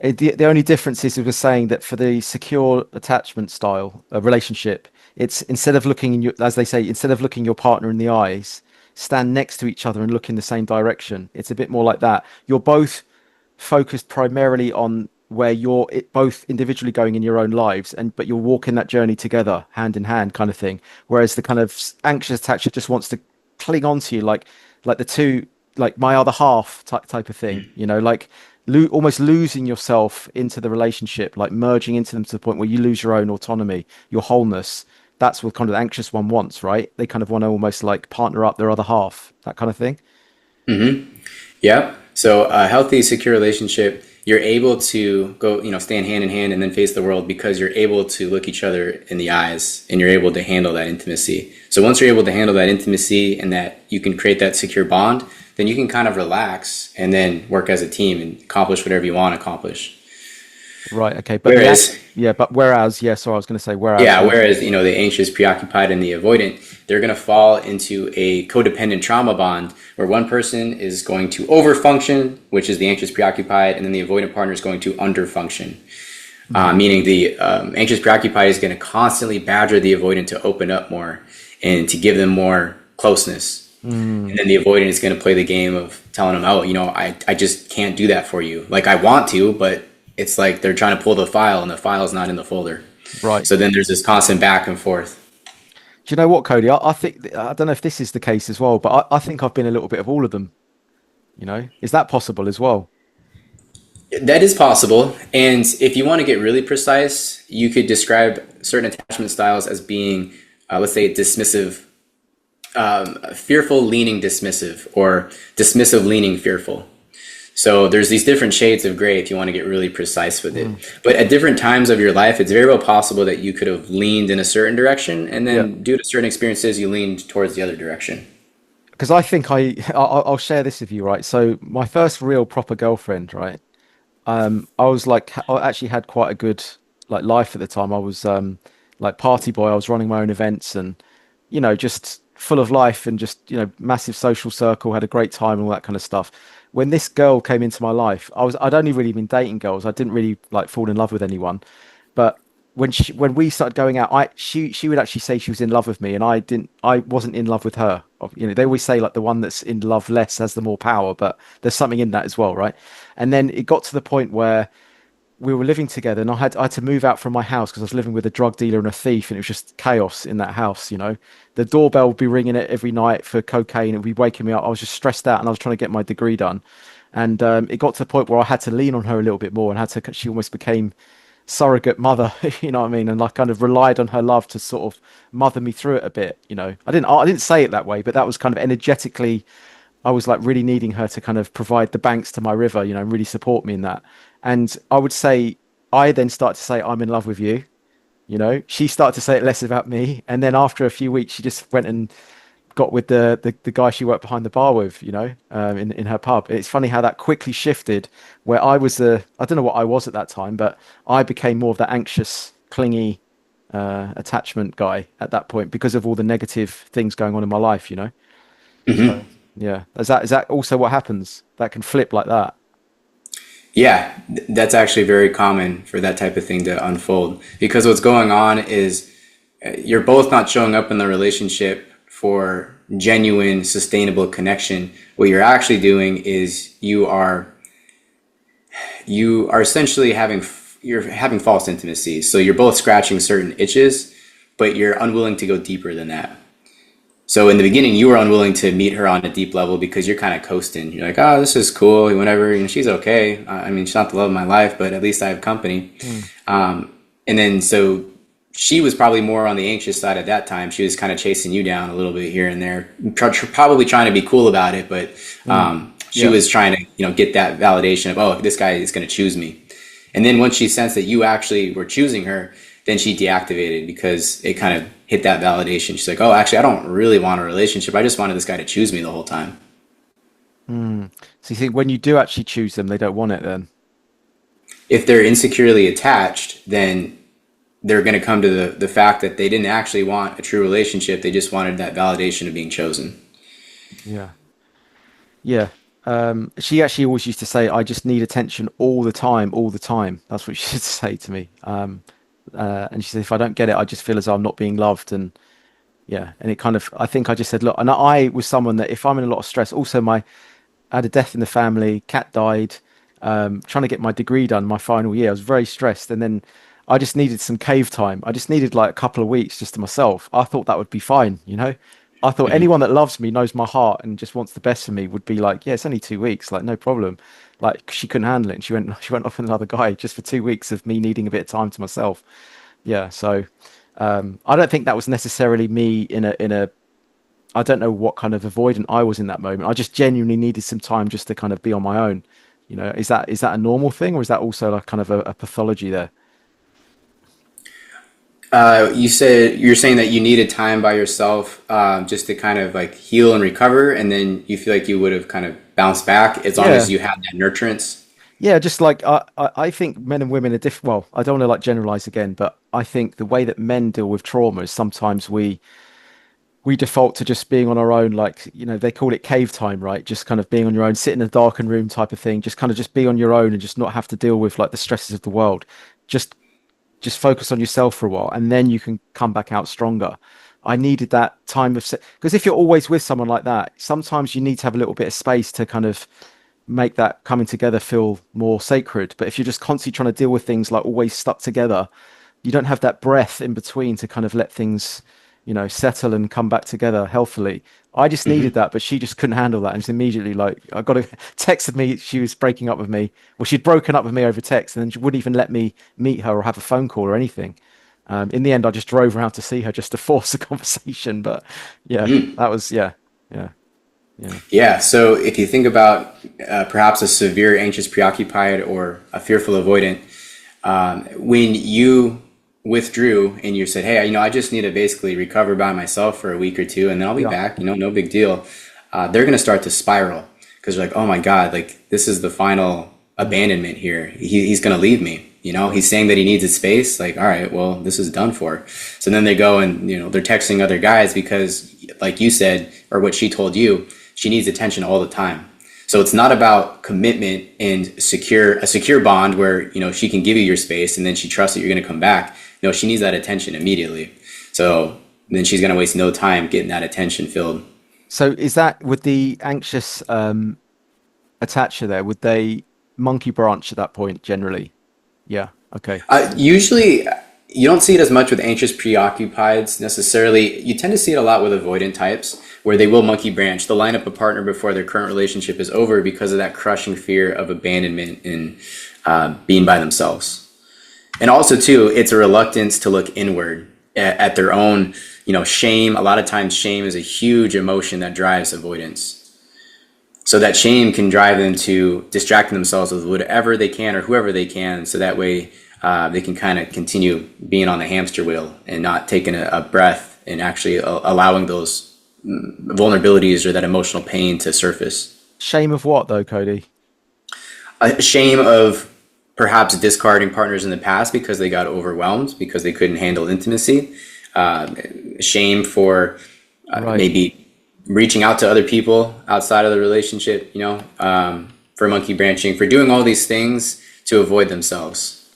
The only difference is we were saying that for the secure attachment style relationship, it's instead of looking in your, as they say, instead of looking your partner in the eyes, stand next to each other and look in the same direction. It's a bit more like that. You're both focused primarily on where both individually going in your own lives, and but you're walking that journey together, hand in hand, kind of thing. Whereas the kind of anxious attachment just wants to cling on to you, like the two, like my other half type of thing. Like almost losing yourself into the relationship, like merging into them to the point where you lose your own autonomy, your wholeness. That's what kind of the anxious one wants, right? They kind of want to almost like partner up their other half, that kind of thing. Yeah. So a healthy, secure relationship, you're able to go, stand hand in hand and then face the world because you're able to look each other in the eyes and you're able to handle that intimacy. So once you're able to handle that intimacy and that you can create that secure bond, then you can kind of relax and then work as a team and accomplish whatever you want to accomplish. Right. Okay. But Whereas yeah, but whereas, yeah, sorry, I was going to say whereas, Yeah, yeah. whereas, the anxious, preoccupied, and the avoidant, they're going to fall into a codependent trauma bond where one person is going to overfunction, which is the anxious, preoccupied, and then the avoidant partner is going to underfunction. Meaning the anxious, preoccupied is going to constantly badger the avoidant to open up more and to give them more closeness. And then the avoidant is going to play the game of telling them, oh, I just can't do that for you. Like I want to, but it's like they're trying to pull the file and the file's not in the folder. Right. So then there's this constant back and forth. Do you know what, Cody? I think I don't know if this is the case as well, but I think I've been a little bit of all of them. Is that possible as well? That is possible. And if you want to get really precise, you could describe certain attachment styles as being, let's say, dismissive, fearful leaning dismissive, or dismissive leaning fearful. So there's these different shades of gray if you want to get really precise with it. But at different times of your life, it's very well possible that you could have leaned in a certain direction, and Yeah. then due to certain experiences, you leaned towards the other direction. Because I think I'll share this with you, right? So my first real proper girlfriend, right? I was like, I actually had quite a good like life at the time. I was like party boy. I was running my own events and just full of life and just massive social circle. Had a great time and all that kind of stuff. When this girl came into my life, I'd only really been dating girls. I didn't really like fall in love with anyone. But when we started going out, she would actually say she was in love with me, and I wasn't in love with her. They always say like the one that's in love less has the more power, but there's something in that as well, right? And then it got to the point where we were living together, and I had to move out from my house because I was living with a drug dealer and a thief, and it was just chaos in that house. The doorbell would be ringing it every night for cocaine. It would be waking me up. I was just stressed out, and I was trying to get my degree done. And it got to the point where I had to lean on her a little bit more, and she almost became surrogate mother, you know what I mean? And I kind of relied on her love to sort of mother me through it a bit. I didn't say it that way, but that was kind of energetically I was like really needing her to kind of provide the banks to my river, you know, and really support me in that. And I would say I then start to say, I'm in love with you. You know, she started to say it less about me. And then after a few weeks, she just went and got with the guy she worked behind the bar with, you know, in her pub. It's funny how that quickly shifted where I don't know what I was at that time, but I became more of that anxious, clingy, attachment guy at that point because of all the negative things going on in my life, you know? So yeah, is that also what happens? That can flip like that. Yeah, that's actually very common for that type of thing to unfold because what's going on is you're both not showing up in the relationship for genuine, sustainable connection. What you're actually doing is you are essentially you're having false intimacy. So you're both scratching certain itches, but you're unwilling to go deeper than that. So in the beginning, you were unwilling to meet her on a deep level because you're kind of coasting. You're like, oh, this is cool, whatever. She's okay. I mean, she's not the love of my life, but at least I have company. Mm. And then so she was probably more on the anxious side at that time. She was kind of chasing you down a little bit here and there, probably trying to be cool about it, but she Yeah. was trying to, get that validation of, oh, this guy is going to choose me. And then once she sensed that you actually were choosing her, then she deactivated because it kind of hit that validation. She's like, oh, actually, I don't really want a relationship. I just wanted this guy to choose me the whole time. Mm. So you think when you do actually choose them, they don't want it then? If they're insecurely attached, then they're going to come to the fact that they didn't actually want a true relationship. They just wanted that validation of being chosen. Yeah. Yeah. She actually always used to say, I just need attention all the time, all the time. That's what she used to say to me. And she said, if I don't get it, I just feel as though I'm not being loved. And yeah, and it kind of, I think I just said, look, and I was someone that if I'm in a lot of stress, also I had a death in the family, cat died, trying to get my degree done, my final year. I was very stressed. And then I just needed some cave time. I just needed like a couple of weeks just to myself. I thought that would be fine, you know? I thought anyone that loves me, knows my heart, and just wants the best for me would be like, yeah, it's only 2 weeks, like no problem. Like she couldn't handle it, and she went off with another guy just for 2 weeks of me needing a bit of time to myself. Yeah, so I don't think that was necessarily me in a I don't know what kind of avoidant I was in that moment. I just genuinely needed some time just to kind of be on my own. You know, is that a normal thing, or is that also like kind of a pathology there? You're saying that you needed time by yourself just to kind of like heal and recover, and then you feel like you would have kind of bounced back as long as Yeah, you had that nurturance. yeah. Just like I think men and women are different. Well, I don't want to like generalize again, but I think the way that men deal with trauma is sometimes we default to just being on our own, like, you know, they call it cave time, right? Just kind of being on your own, sit in a darkened room type of thing, just kind of just be on your own and just not have to deal with like the stresses of the world. Just just focus on yourself for a while and then you can come back out stronger. I needed that time of because if you're always with someone like that, sometimes you need to have a little bit of space to kind of make that coming together feel more sacred. But if you're just constantly trying to deal with things like always stuck together, you don't have that breath in between to kind of let things, you know, settle and come back together healthily. I just needed that, but she just couldn't handle that. And just immediately, like, I got a texted me, she was breaking up with me. Well, she'd broken up with me over text, and then she wouldn't even let me meet her or have a phone call or anything. In the end, I just drove around to see her just to force a conversation. But yeah, that was, yeah, yeah, yeah, Yeah, so if you think about perhaps a severe anxious preoccupied or a fearful avoidant, when you withdrew and you said, hey, I just need to basically recover by myself for a week or two and then I'll be yeah. back, no big deal. They're going to start to spiral because they're like, oh my God, like this is the final abandonment here. He's going to leave me. He's saying that he needs his space. Like, all right, well, this is done for. So then they go and, they're texting other guys because like you said, or what she told you, she needs attention all the time. So it's not about commitment and a secure bond where, she can give you your space and then she trusts that you're going to come back. No, she needs that attention immediately. So then she's going to waste no time getting that attention filled. So is that with the anxious attacher there, would they monkey branch at that point generally? Yeah. Okay. Usually, you don't see it as much with anxious preoccupieds necessarily. You tend to see it a lot with avoidant types where they will monkey branch. They'll line up a partner before their current relationship is over because of that crushing fear of abandonment and being by themselves. And also, too, it's a reluctance to look inward at their own, shame. A lot of times, shame is a huge emotion that drives avoidance. So that shame can drive them to distract themselves with whatever they can or whoever they can, so that way they can kind of continue being on the hamster wheel and not taking a breath and actually allowing those vulnerabilities or that emotional pain to surface. Shame of what though, Cody? A shame of perhaps discarding partners in the past because they got overwhelmed because they couldn't handle intimacy. Uh, Shame for Right. maybe reaching out to other people outside of the relationship, for monkey branching, for doing all these things to avoid themselves.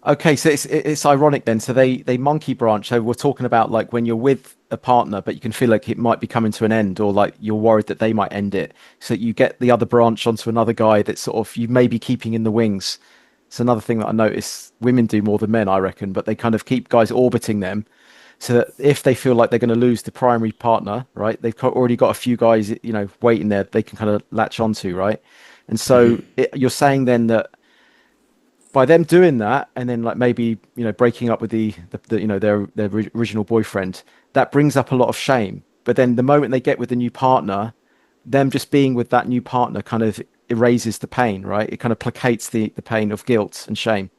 Okay, so it's ironic then. So they monkey branch. So we're talking about like when you're with a partner, but you can feel like it might be coming to an end, or like you're worried that they might end it. So you get the other branch onto another guy that sort of you may be keeping in the wings. It's another thing that I notice women do more than men, I reckon, but they kind of keep guys orbiting them so that if they feel like they're going to lose the primary partner, right, they've already got a few guys, waiting there they can kind of latch onto, right? And so you're saying then that by them doing that and then like maybe breaking up with their original boyfriend, that brings up a lot of shame, but then the moment they get with the new partner, them just being with that new partner kind of erases the pain, right? It kind of placates the pain of guilt and shame.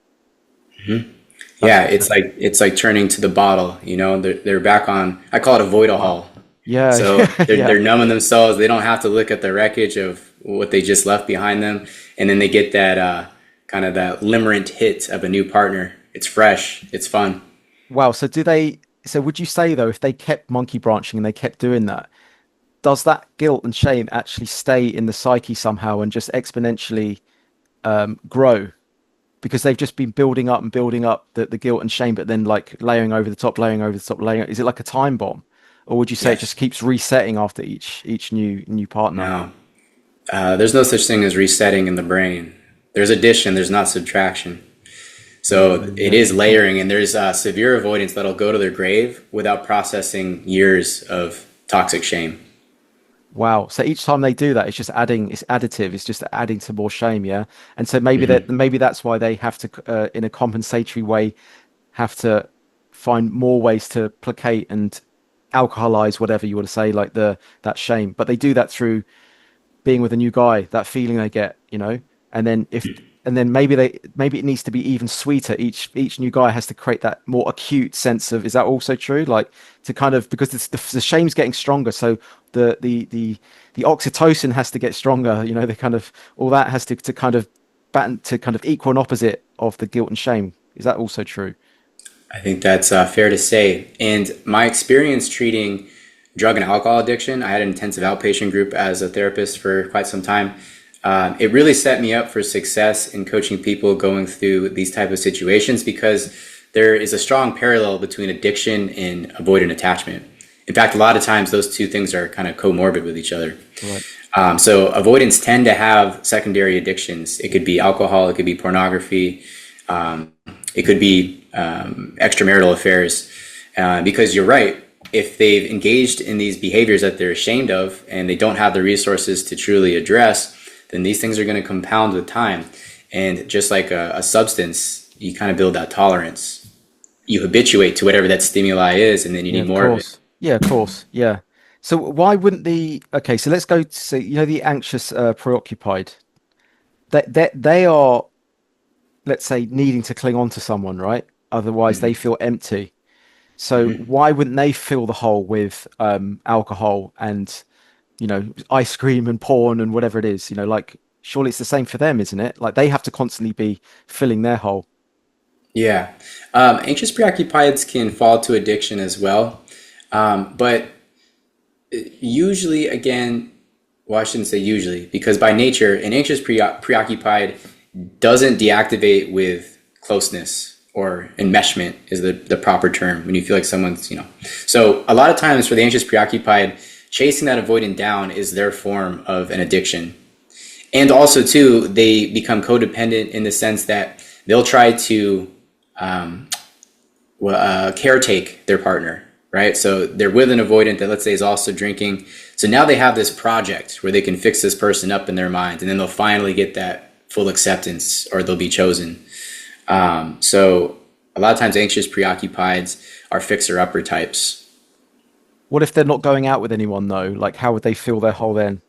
That's Yeah, it's like turning to the bottle. They're back on. I call it avoid a wow. haul. Yeah. So they're Yeah. they're numbing themselves. They don't have to look at the wreckage of what they just left behind them, and then they get that kind of that limerent hit of a new partner. It's fresh. It's fun. Wow, so would you say though, if they kept monkey branching and they kept doing that, does that guilt and shame actually stay in the psyche somehow and just exponentially grow because they've just been building up the guilt and shame, but then like layering over the top, layering over the top, layering. Is it like a time bomb, or would you say it just Yes. keeps resetting after each new partner? No. There's no such thing as resetting in the brain. There's addition. There's not subtraction. So it is layering, and there's severe avoidance that'll go to their grave without processing years of toxic shame. Wow. So each time they do that, it's just adding, it's additive. It's just adding to more shame. Yeah. And so maybe that's why they have to, in a compensatory way, have to find more ways to placate and alcoholize whatever you want to say, like that shame. But they do that through being with a new guy, that feeling they get, and then maybe it needs to be even sweeter. Each new guy has to create that more acute sense of, is that also true? Like to kind of, because the shame's getting stronger, so the oxytocin has to get stronger. The kind of all that has to kind of batten to kind of equal and opposite of the guilt and shame. Is that also true? I think that's fair to say. And my experience treating drug and alcohol addiction, I had an intensive outpatient group as a therapist for quite some time. It really set me up for success in coaching people going through these type of situations because there is a strong parallel between addiction and avoidant attachment. In fact, a lot of times those two things are kind of comorbid with each other. Right. So avoidants tend to have secondary addictions. It could be alcohol, it could be pornography, it could be extramarital affairs. Because you're right, if they've engaged in these behaviors that they're ashamed of and they don't have the resources to truly address, then these things are going to compound with time. And just like a substance, you kind of build that tolerance. You habituate to whatever that stimuli is, and then you Yeah, need of more of it. course. Yeah, of course. Yeah. So why wouldn't okay, so let's go to see, the anxious, preoccupied. They are, let's say, needing to cling on to someone, right? Otherwise they feel empty. So why wouldn't they fill the hole with alcohol and, ice cream and porn and whatever it is, like surely it's the same for them, isn't it? Like they have to constantly be filling their hole. Yeah. Anxious preoccupieds can fall to addiction as well. But usually, again, well, I shouldn't say usually, because by nature, an anxious preoccupied doesn't deactivate with closeness or enmeshment is the proper term when you feel like someone's. So a lot of times for the anxious preoccupied, chasing that avoidant down is their form of an addiction. And also, too, they become codependent in the sense that they'll try to caretake their partner, right? So they're with an avoidant that, let's say, is also drinking. So now they have this project where they can fix this person up in their mind, and then they'll finally get that full acceptance or they'll be chosen. So a lot of times anxious preoccupieds are fixer-upper types. What if they're not going out with anyone though? Like how would they fill their hole then?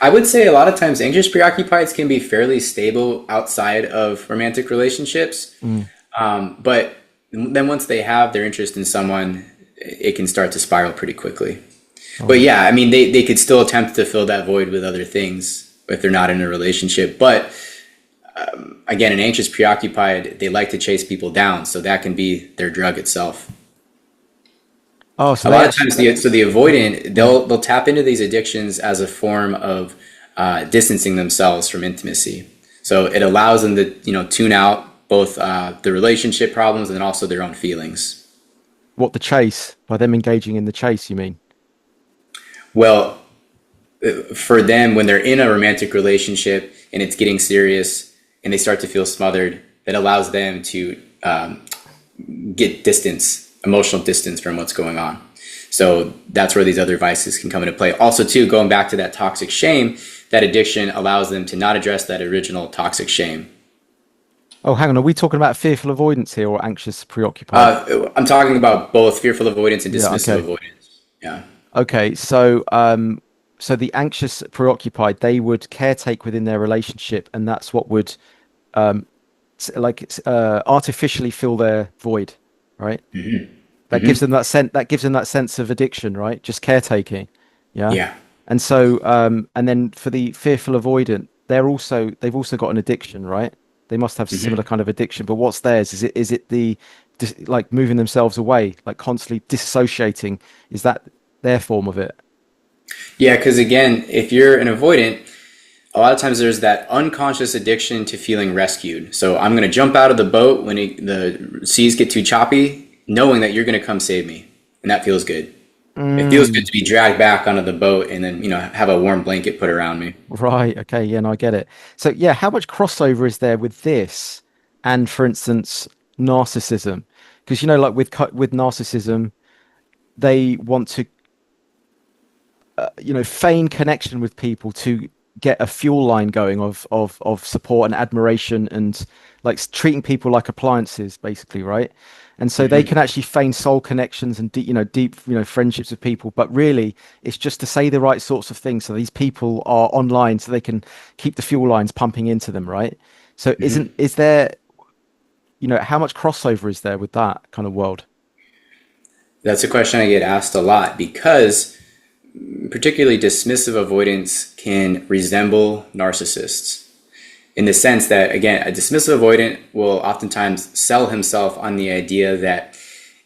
I would say a lot of times anxious preoccupieds can be fairly stable outside of romantic relationships. Mm. But then once they have their interest in someone, it can start to spiral pretty quickly. But Oh. yeah, I mean, they could still attempt to fill that void with other things if they're not in a relationship. But again, an anxious preoccupied, they like to chase people down. So that can be their drug itself. Oh, so A they lot of actually, times, the avoidant, they'll tap into these addictions as a form of distancing themselves from intimacy. So it allows them to, tune out both the relationship problems and also their own feelings. what, the chase, by them engaging in the chase, you mean? Well, for them, when they're in a romantic relationship and it's getting serious and they start to feel smothered, that allows them to get distance, emotional distance from what's going on. So that's where these other vices can come into play. Also, too, going back to that toxic shame, that addiction allows them to not address that original toxic shame. Oh, hang on. Are we talking about fearful avoidance here or anxious preoccupied? I'm talking about both fearful avoidance and Yeah. dismissive Okay. avoidance. Yeah. Okay. So the anxious preoccupied, they would caretake within their relationship, and that's what would artificially fill their void, right? That gives them that sense. That gives them that sense of addiction, right? Just caretaking. Yeah. Yeah. And so, and then for the fearful avoidant, they've also got an addiction, right? They must have similar kind of addiction, but what's theirs? Is it like moving themselves away, like constantly disassociating? Is that their form of it? Yeah, because again, if you're an avoidant, a lot of times there's that unconscious addiction to feeling rescued. So I'm going to jump out of the boat when the seas get too choppy, knowing that you're going to come save me. And that feels good. It feels good Mm, to be dragged back onto the boat and then, have a warm blanket put around me. right. Okay. Yeah. No, I get it. So yeah, how much crossover is there with this and, for instance, narcissism? Because like with narcissism, they want to feign connection with people to get a fuel line going of support and admiration and like treating people like appliances basically, right? And so they can actually feign soul connections and deep friendships with people, but really it's just to say the right sorts of things so these people are online so they can keep the fuel lines pumping into them, right? So is there, how much crossover is there with that kind of world? That's a question I get asked a lot because particularly dismissive avoidance can resemble narcissists in the sense that, again, a dismissive avoidant will oftentimes sell himself on the idea that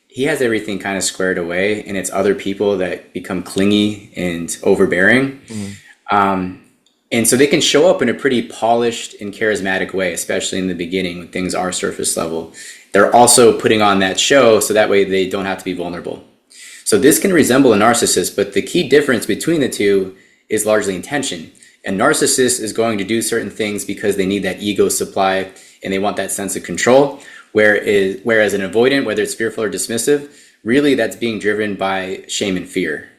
he has everything kind of squared away and it's other people that become clingy and overbearing. Mm. And so they can show up in a pretty polished and charismatic way, especially in the beginning when things are surface level. They're also putting on that show so that way they don't have to be vulnerable. So this can resemble a narcissist, but the key difference between the two is largely intention. A narcissist is going to do certain things because they need that ego supply and they want that sense of control, whereas an avoidant, whether it's fearful or dismissive, really that's being driven by shame and fear.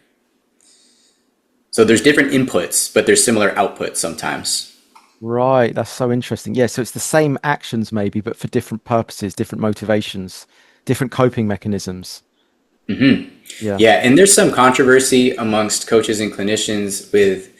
So there's different inputs, but there's similar outputs sometimes. Right, that's so interesting. Yeah, so it's the same actions maybe, but for different purposes, different motivations, different coping mechanisms. Yeah. Yeah, and there's some controversy amongst coaches and clinicians with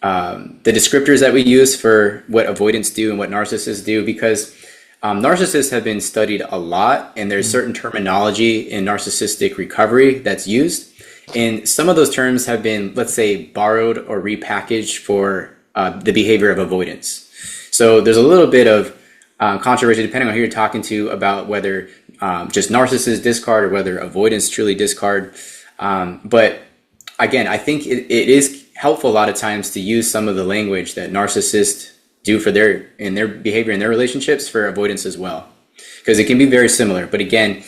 the descriptors that we use for what avoidants do and what narcissists do, because narcissists have been studied a lot, and there's certain terminology in narcissistic recovery that's used. And some of those terms have been, let's say, borrowed or repackaged for the behavior of avoidance. So there's a little bit of controversy depending on who you're talking to about whether just narcissists discard or whether avoidants truly discard. But again, I think it is helpful a lot of times to use some of the language that narcissists do for their behavior in their relationships for avoidance as well, because it can be very similar. But again,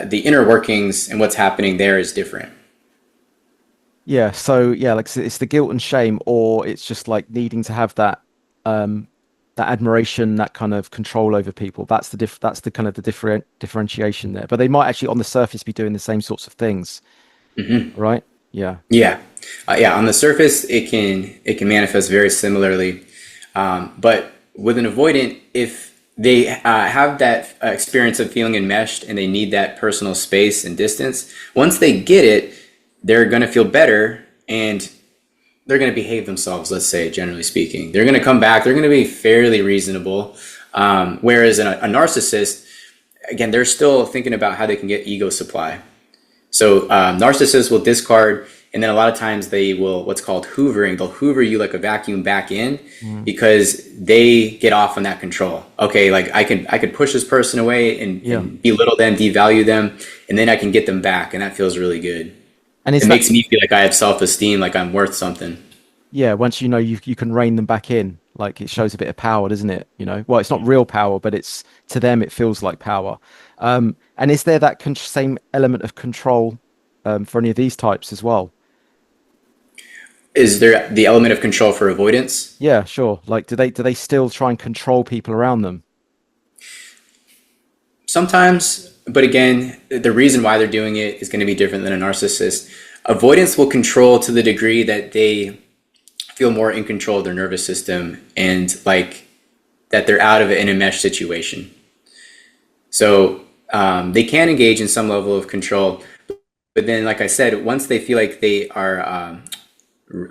the inner workings and what's happening there is different. Yeah, so yeah, like it's the guilt and shame, or it's just like needing to have that admiration, that kind of control over people. That's the kind of the differentiation there. But they might actually on the surface be doing the same sorts of things, right? Yeah. Yeah, yeah. On the surface, it can manifest very similarly, but with an avoidant, if they have that experience of feeling enmeshed and they need that personal space and distance, once they get it, they're going to feel better, and they're going to behave themselves, let's say, generally speaking. They're going to come back, they're going to be fairly reasonable. Whereas a narcissist, again, they're still thinking about how they can get ego supply. So narcissists will discard, and then a lot of times they will what's called hoovering. They'll hoover you like a vacuum back in Mm. because they get off on that control. Okay, like I could push this person away Yeah. and belittle them, devalue them, and then I can get them back, and that feels really good. And is It that, makes me feel like I have self-esteem, like I'm worth something. yeah, once you know you can rein them back in, like it shows a bit of power, doesn't it? You know, well, it's not real power, but it's to them it feels like power. And is there that same element of control for any of these types as well? Is there the element of control for avoidance? Yeah, sure. Like, do they still try and control people around them? Sometimes, but again, the reason why they're doing it is going to be different than a narcissist. Avoidance will control to the degree that they feel more in control of their nervous system and like that they're out of it in a mesh situation. So they can engage in some level of control, but then, like I said, once they feel like they are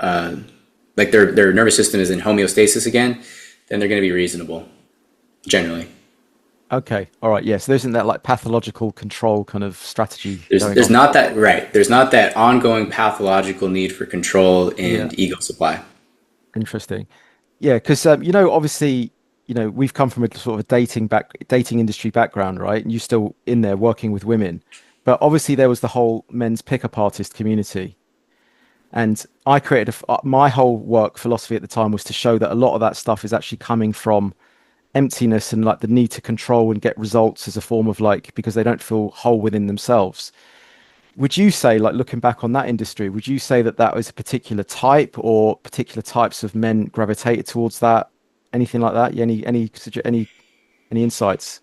uh, like their nervous system is in homeostasis again, then they're going to be reasonable generally. Okay, all right, yeah. So there isn't that like pathological control kind of strategy There's going there's on. not that right. There's not that ongoing pathological need for control Yeah, and ego supply. interesting. Yeah, because obviously, we've come from a sort of a dating industry background, right? And you're still in there working with women, but obviously there was the whole men's pickup artist community, and I created my whole work philosophy at the time was to show that a lot of that stuff is actually coming from emptiness and like the need to control and get results as a form of like because they don't feel whole within themselves. Would you say, like looking back on that industry, would you say that that was a particular type or particular types of men gravitated towards that? Anything like that? Yeah, any insights?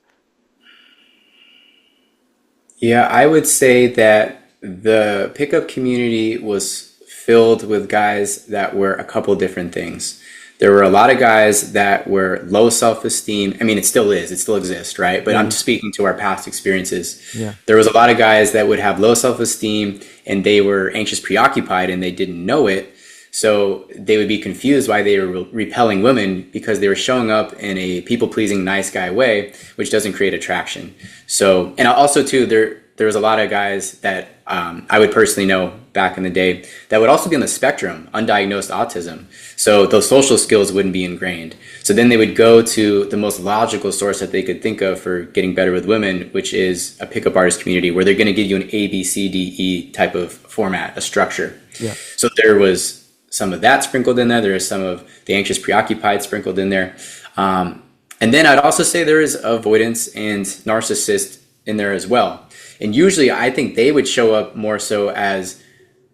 Yeah, I would say that the pickup community was filled with guys that were a couple different things. There were a lot of guys that were low self-esteem. I mean, it still is, it still exists, right? But I'm Mm, speaking to our past experiences. yeah. There was a lot of guys that would have low self-esteem and they were anxious, preoccupied, and they didn't know it. So they would be confused why they were repelling women because they were showing up in a people-pleasing, nice guy way, which doesn't create attraction. So, and also too, there was a lot of guys that I would personally know back in the day that would also be on the spectrum, undiagnosed autism. So those social skills wouldn't be ingrained. So then they would go to the most logical source that they could think of for getting better with women, which is a pickup artist community where they're going to give you an A, B, C, D, E type of format, a structure. Yeah. So there was some of that sprinkled in there. There is some of the anxious, preoccupied sprinkled in there. And then I'd also say there is avoidance and narcissist in there as well. And usually I think they would show up more so as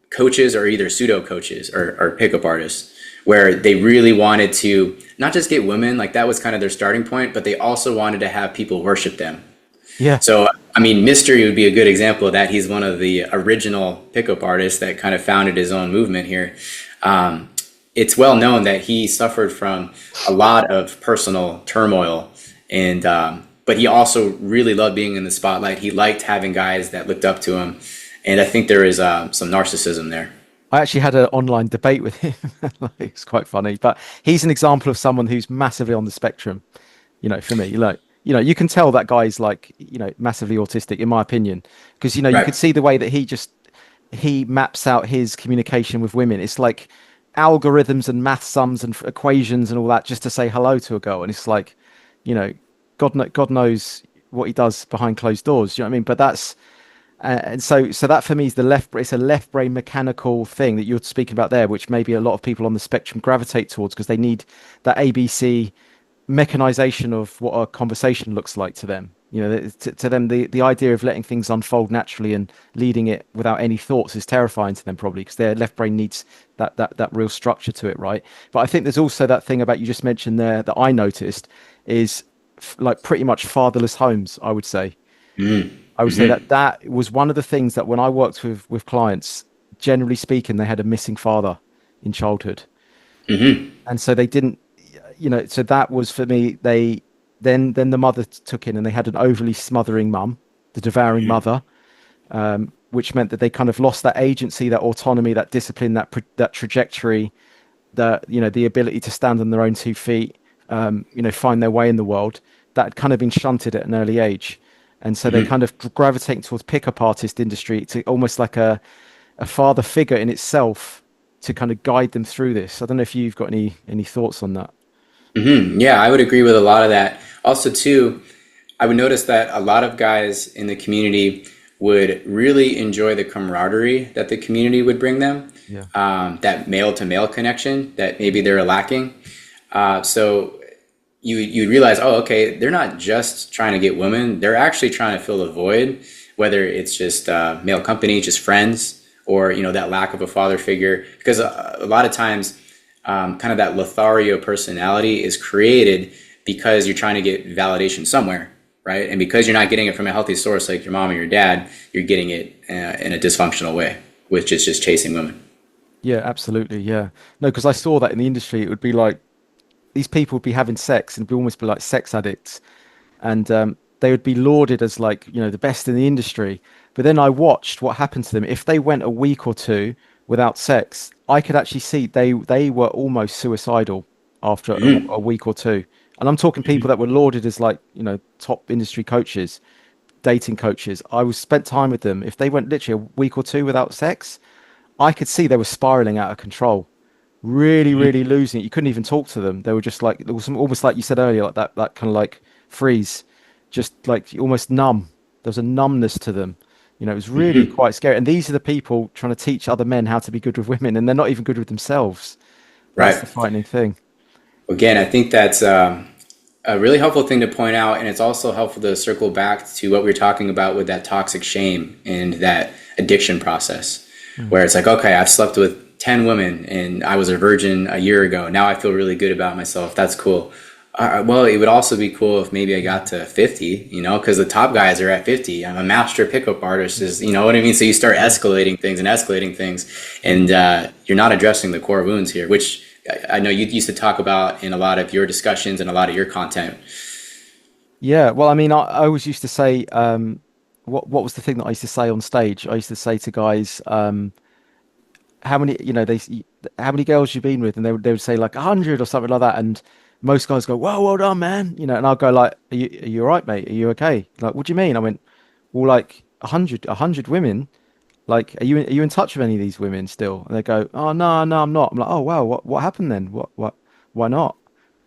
coaches or either pseudo coaches or pickup artists where they really wanted to not just get women, like that was kind of their starting point, but they also wanted to have people worship them. Yeah. So, I mean, Mystery would be a good example of that. He's one of the original pickup artists that kind of founded his own movement here. It's well known that he suffered from a lot of personal turmoil, and but he also really loved being in the spotlight. He liked having guys that looked up to him, and I think there is some narcissism there. I actually had an online debate with him. Like, it's quite funny, but he's an example of someone who's massively on the spectrum. For me, you can tell that guy's like, massively autistic, in my opinion, because you Right. could see the way that he maps out his communication with women. It's like algorithms and math sums and equations and all that just to say hello to a girl, and it's like, you know, God knows what he does behind closed doors. Do you know what I mean? But that's and so that for me is the left. It's a left brain mechanical thing that you're speaking about there, which maybe a lot of people on the spectrum gravitate towards because they need that ABC mechanization of what a conversation looks like to them. To them, the idea of letting things unfold naturally and leading it without any thoughts is terrifying to them, probably because their left brain needs that real structure to it, right? But I think there's also that thing about you just mentioned there that I noticed is like pretty much fatherless homes. I would say that was one of the things that when I worked with clients, generally speaking, they had a missing father in childhood, and so they didn't, so that was for me. Then the mother took in, and they had an overly smothering mum, the devouring mother, which meant that they kind of lost that agency, that autonomy, that discipline, that trajectory, that the ability to stand on their own 2 feet, find their way in the world. That had kind of been shunted at an early age, and so they Mhm. kind of gravitating towards pickup artist industry to almost like a father figure in itself to kind of guide them through this. I don't know if you've got any thoughts on that. Yeah, I would agree with a lot of that. Also, too, I would notice that a lot of guys in the community would really enjoy the camaraderie that the community would bring them, Yeah. that male to male connection that maybe they're lacking. So you realize, oh, okay, they're not just trying to get women; they're actually trying to fill a void, whether it's just male company, just friends, or that lack of a father figure. Because a lot of times, kind of that Lothario personality is created because you're trying to get validation somewhere, right? And because you're not getting it from a healthy source like your mom or your dad, you're getting it in a dysfunctional way, which is just chasing women. Yeah, absolutely. Yeah. No, because I saw that in the industry, it would be like these people would be having sex and be almost be like sex addicts, and they would be lauded as like the best in the industry. But then I watched what happened to them if they went a week or two without sex. I could actually see they were almost suicidal after Mm-hmm. a week or two. And I'm talking people that were lauded as like top industry coaches, dating coaches. I was spent time with them. If they went literally a week or two without sex, I could see they were spiraling out of control, really, really losing it. You couldn't even talk to them. They were just like, it was almost like you said earlier, like that kind of like freeze, just like almost numb. There was a numbness to them. It was really Mm-hmm. quite scary. And these are the people trying to teach other men how to be good with women, and they're not even good with themselves. That's Right. the frightening thing. Again, I think that's a really helpful thing to point out, and it's also helpful to circle back to what we were talking about with that toxic shame and that addiction process, Mm. where it's like, okay, I've slept with 10 women and I was a virgin a year ago. Now I feel really good about myself. That's cool. Well, it would also be cool if maybe I got to 50, because the top guys are at 50. I'm a master pickup artist, you know what I mean? So you start Yeah. escalating things, and you're not addressing the core wounds here, which I know you used to talk about in a lot of your discussions and a lot of your content. Yeah. Well, I mean, I always used to say, what was the thing that I used to say on stage? I used to say to guys, how many how many girls you been with, and they would say like 100 or something like that, and most guys go, "Whoa, well done, man," and I'll go like, "Are you all right, mate? Are you okay?" Like, what do you mean? I went, "Well, like a hundred women. Like, are you in touch with any of these women still?" And they go, "Oh, no, no, I'm not." I'm like, "Oh, wow, what happened then? Why not?"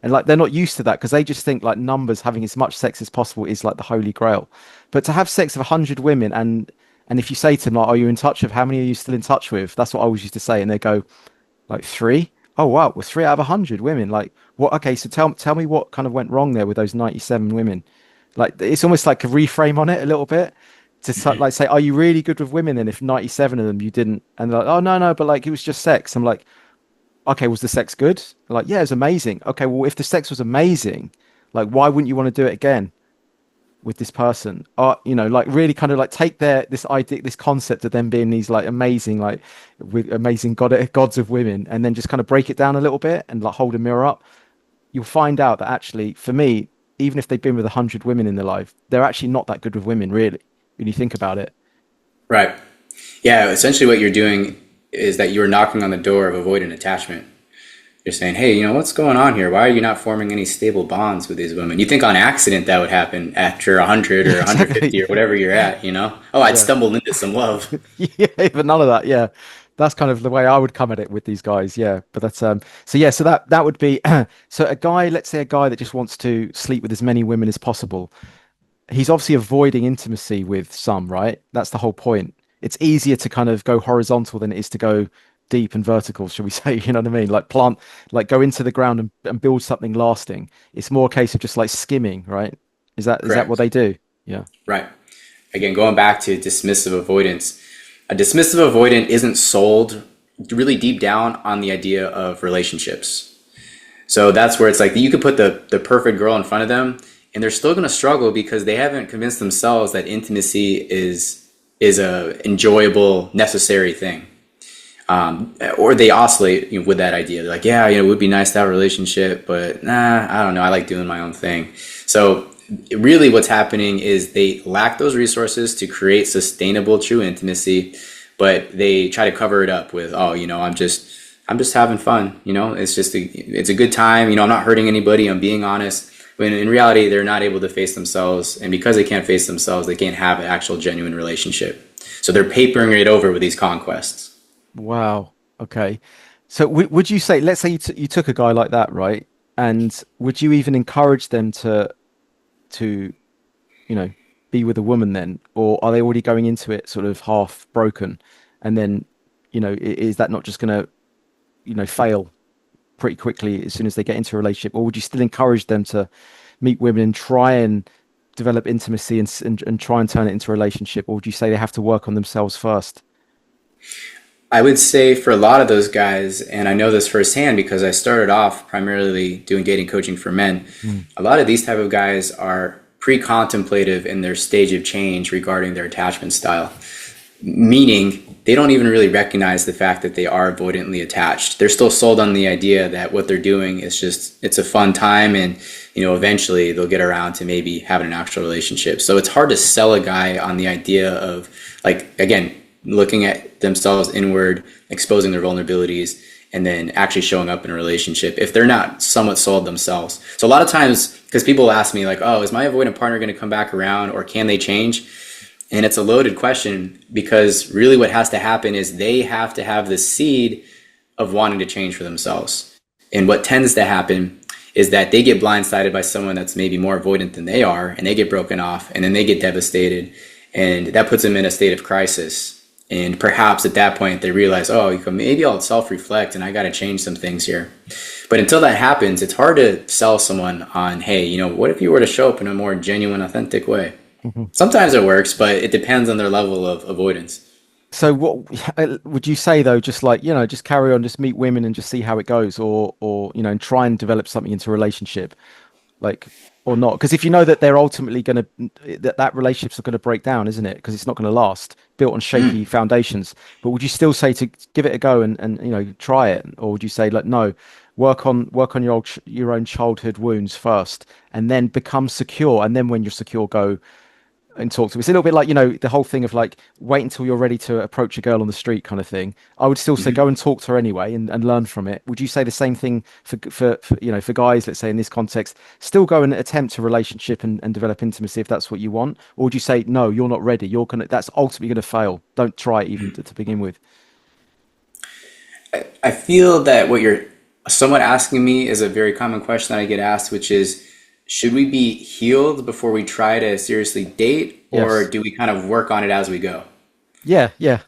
And like they're not used to that because they just think like numbers, having as much sex as possible is like the holy grail. But to have sex with 100 women, and if you say to them like, "Are you in touch with? How many are you still in touch with?" That's what I always used to say, and they go like three. Oh wow, well, 3 out of 100 women. Like what? Okay, so tell me what kind of went wrong there with those 97 women. Like it's almost like a reframe on it a little bit to like say, are you really good with women? And if 97 of them you didn't, and they're like, oh no no, but like it was just sex. I'm like, okay, was the sex good? They're like, yeah, it was amazing. Okay, well if the sex was amazing, like why wouldn't you want to do it again with this person? Or like really kind of like take this idea, this concept of them being these like amazing, like with amazing gods of women, and then just kind of break it down a little bit and like hold a mirror up. You'll find out that actually, for me, even if they've been with 100 women in their life, they're actually not that good with women, really, when you think about it. Right. Yeah, essentially what you're doing is that you're knocking on the door of avoidant attachment. You're saying, hey, what's going on here? Why are you not forming any stable bonds with these women? You think on accident that would happen after 100 or Yeah, exactly. 150 or whatever you're at? Oh, I'd Yeah. stumble into some love. Yeah, but none of that. Yeah, that's kind of the way I would come at it with these guys. Yeah, but that's so yeah, so that would be so a guy, let's say a guy that just wants to sleep with as many women as possible. He's obviously avoiding intimacy with some, right? That's the whole point. It's easier to kind of go horizontal than it is to go deep and vertical, shall we say? You know what I mean? Like plant, like go into the ground and build something lasting. It's more a case of just like skimming, right? Is that what Correct. they do? Yeah. Right. Again, going back to dismissive avoidance, a dismissive avoidant isn't sold really deep down on the idea of relationships. So that's where it's like you could put the perfect girl in front of them and they're still going to struggle because they haven't convinced themselves that intimacy is a enjoyable, necessary thing. Or they oscillate with that idea. They're like, yeah, it would be nice to have a relationship, but nah, I don't know. I like doing my own thing. So really what's happening is they lack those resources to create sustainable true intimacy, but they try to cover it up with, oh, I'm just having fun, it's a good time, I'm not hurting anybody, I'm being honest. When in reality they're not able to face themselves, and because they can't face themselves, they can't have an actual genuine relationship. So they're papering it over with these conquests. Wow. Okay. So would you say, let's say you took a guy like that, right? And would you even encourage them to you know be with a woman then, or are they already going into it sort of half broken, and then is that not just going to fail pretty quickly as soon as they get into a relationship, or would you still encourage them to meet women and try and develop intimacy and try and turn it into a relationship, or would you say they have to work on themselves first? I would say for a lot of those guys, and I know this firsthand because I started off primarily doing dating coaching for men, Mm. a lot of these type of guys are pre-contemplative in their stage of change regarding their attachment style, meaning they don't even really recognize the fact that they are avoidantly attached. They're still sold on the idea that what they're doing is just, it's a fun time, and eventually they'll get around to maybe having an actual relationship. So it's hard to sell a guy on the idea of, like, again, looking at themselves inward, exposing their vulnerabilities, and then actually showing up in a relationship if they're not somewhat sold themselves. So a lot of times, because people ask me like, oh, is my avoidant partner going to come back around, or can they change? And it's a loaded question, because really what has to happen is they have to have the seed of wanting to change for themselves. And what tends to happen is that they get blindsided by someone that's maybe more avoidant than they are, and they get broken off, and then they get devastated, and that puts them in a state of crisis. And perhaps at that point they realize, oh, maybe I'll self-reflect and I got to change some things here. But until that happens, it's hard to sell someone on, hey, what if you were to show up in a more genuine, authentic way? Mhm. Sometimes it works, but it depends on their level of avoidance. So what would you say though? Just like, just carry on, just meet women and just see how it goes, or and try and develop something into a relationship, like, or not? Because if you know that they're ultimately going to that relationships are going to break down, isn't it? Because it's not going to last, built on shaky foundations. But would you still say to give it a go and try it, or would you say like no, work on your own childhood wounds first, and then become secure, and then when you're secure, go and talk to them? It's a little bit like, the whole thing of like, wait until you're ready to approach a girl on the street kind of thing. I would still say go and talk to her anyway and learn from it. Would you say the same thing for guys, let's say in this context, still go and attempt a relationship and develop intimacy if that's what you want? Or would you say, no, you're not ready. That's ultimately going to fail. Don't try it even to begin with. I feel that what you're somewhat asking me is a very common question that I get asked, which is, should we be healed before we try to seriously date, or Yes. do we kind of work on it as we go? Yeah. Yeah.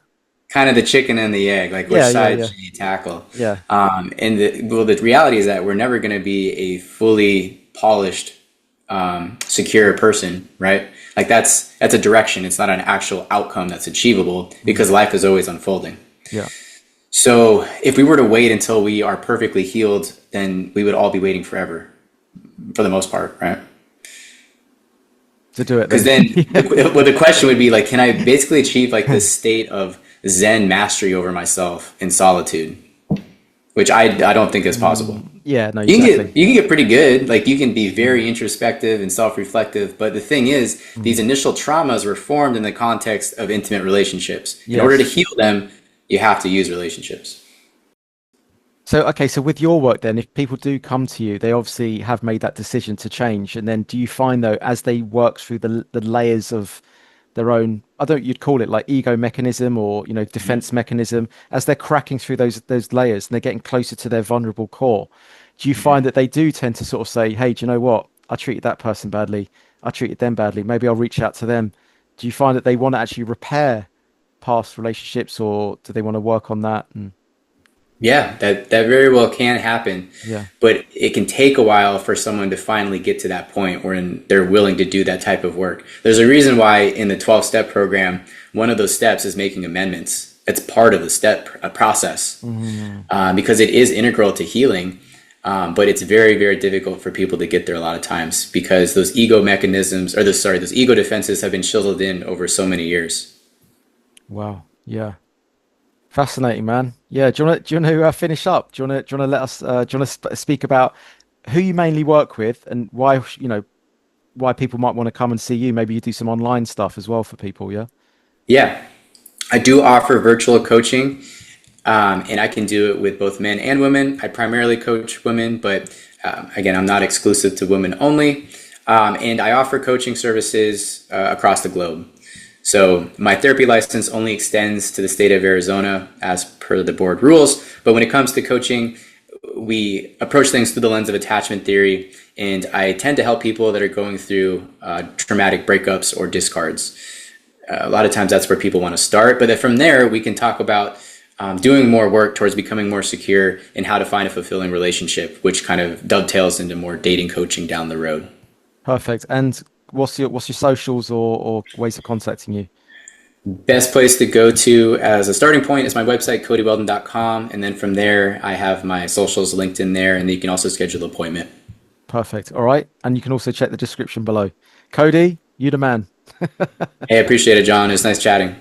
Kind of the chicken and the egg, like which Yeah. Yeah. side Yeah. should you tackle? Yeah. And the reality is that we're never going to be a fully polished, secure person, right? Like that's a direction. It's not an actual outcome that's achievable, Mhm. because life is always unfolding. Yeah. So if we were to wait until we are perfectly healed, then we would all be waiting forever, for the most part, right? To do it Because then. then Yeah. the question would be like, can I basically achieve like this state of Zen mastery over myself in solitude, which I don't think is possible. Yeah. No, You can get exactly. you can get pretty good, like you can be very introspective and self-reflective, but the thing is, these Mhm. initial traumas were formed in the context of intimate relationships. In order to Yes. heal them, you have to use relationships. So, okay, so with your work then, if people do come to you, they obviously have made that decision to change. And then do you find though, as they work through the layers of their own, I don't, you'd call it like ego mechanism or, defense mechanism, as they're cracking through those layers and they're getting closer to their vulnerable core, do you find that they do tend to sort of say, hey, do you know what? I treated that person badly. I treated them badly. Maybe I'll reach out to them. Do you find that they want to actually repair past relationships, or do they want to work on that? And Yeah, that very well can happen, yeah. but it can take a while for someone to finally get to that point where they're willing to do that type of work. There's a reason why in the 12-step program, one of those steps is making amendments. It's part of the step process, Mhm. because it is integral to healing. But it's very, very difficult for people to get there a lot of times because those ego mechanisms, or those ego defenses have been chiseled in over so many years. Wow. Yeah. Fascinating, man. Yeah. Do you want to finish up? Do you want to let us, do you want to speak about who you mainly work with and why, why people might want to come and see you. Maybe you do some online stuff as well for people. Yeah. Yeah, I do offer virtual coaching, and I can do it with both men and women. I primarily coach women, but again, I'm not exclusive to women only. And I offer coaching services across the globe. So my therapy license only extends to the state of Arizona as per the board rules. But when it comes to coaching, we approach things through the lens of attachment theory. And I tend to help people that are going through traumatic breakups or discards. A lot of times that's where people want to start. But then from there, we can talk about doing more work towards becoming more secure and how to find a fulfilling relationship, which kind of dovetails into more dating coaching down the road. Perfect. And what's your socials or ways of contacting you? Best place to go to as a starting point is my website, codyweldon.com. And then from there, I have my socials linked in there, and you can also schedule an appointment. Perfect. All right. And you can also check the description below. Cody, you the man. Hey, I appreciate it, John. It was nice chatting.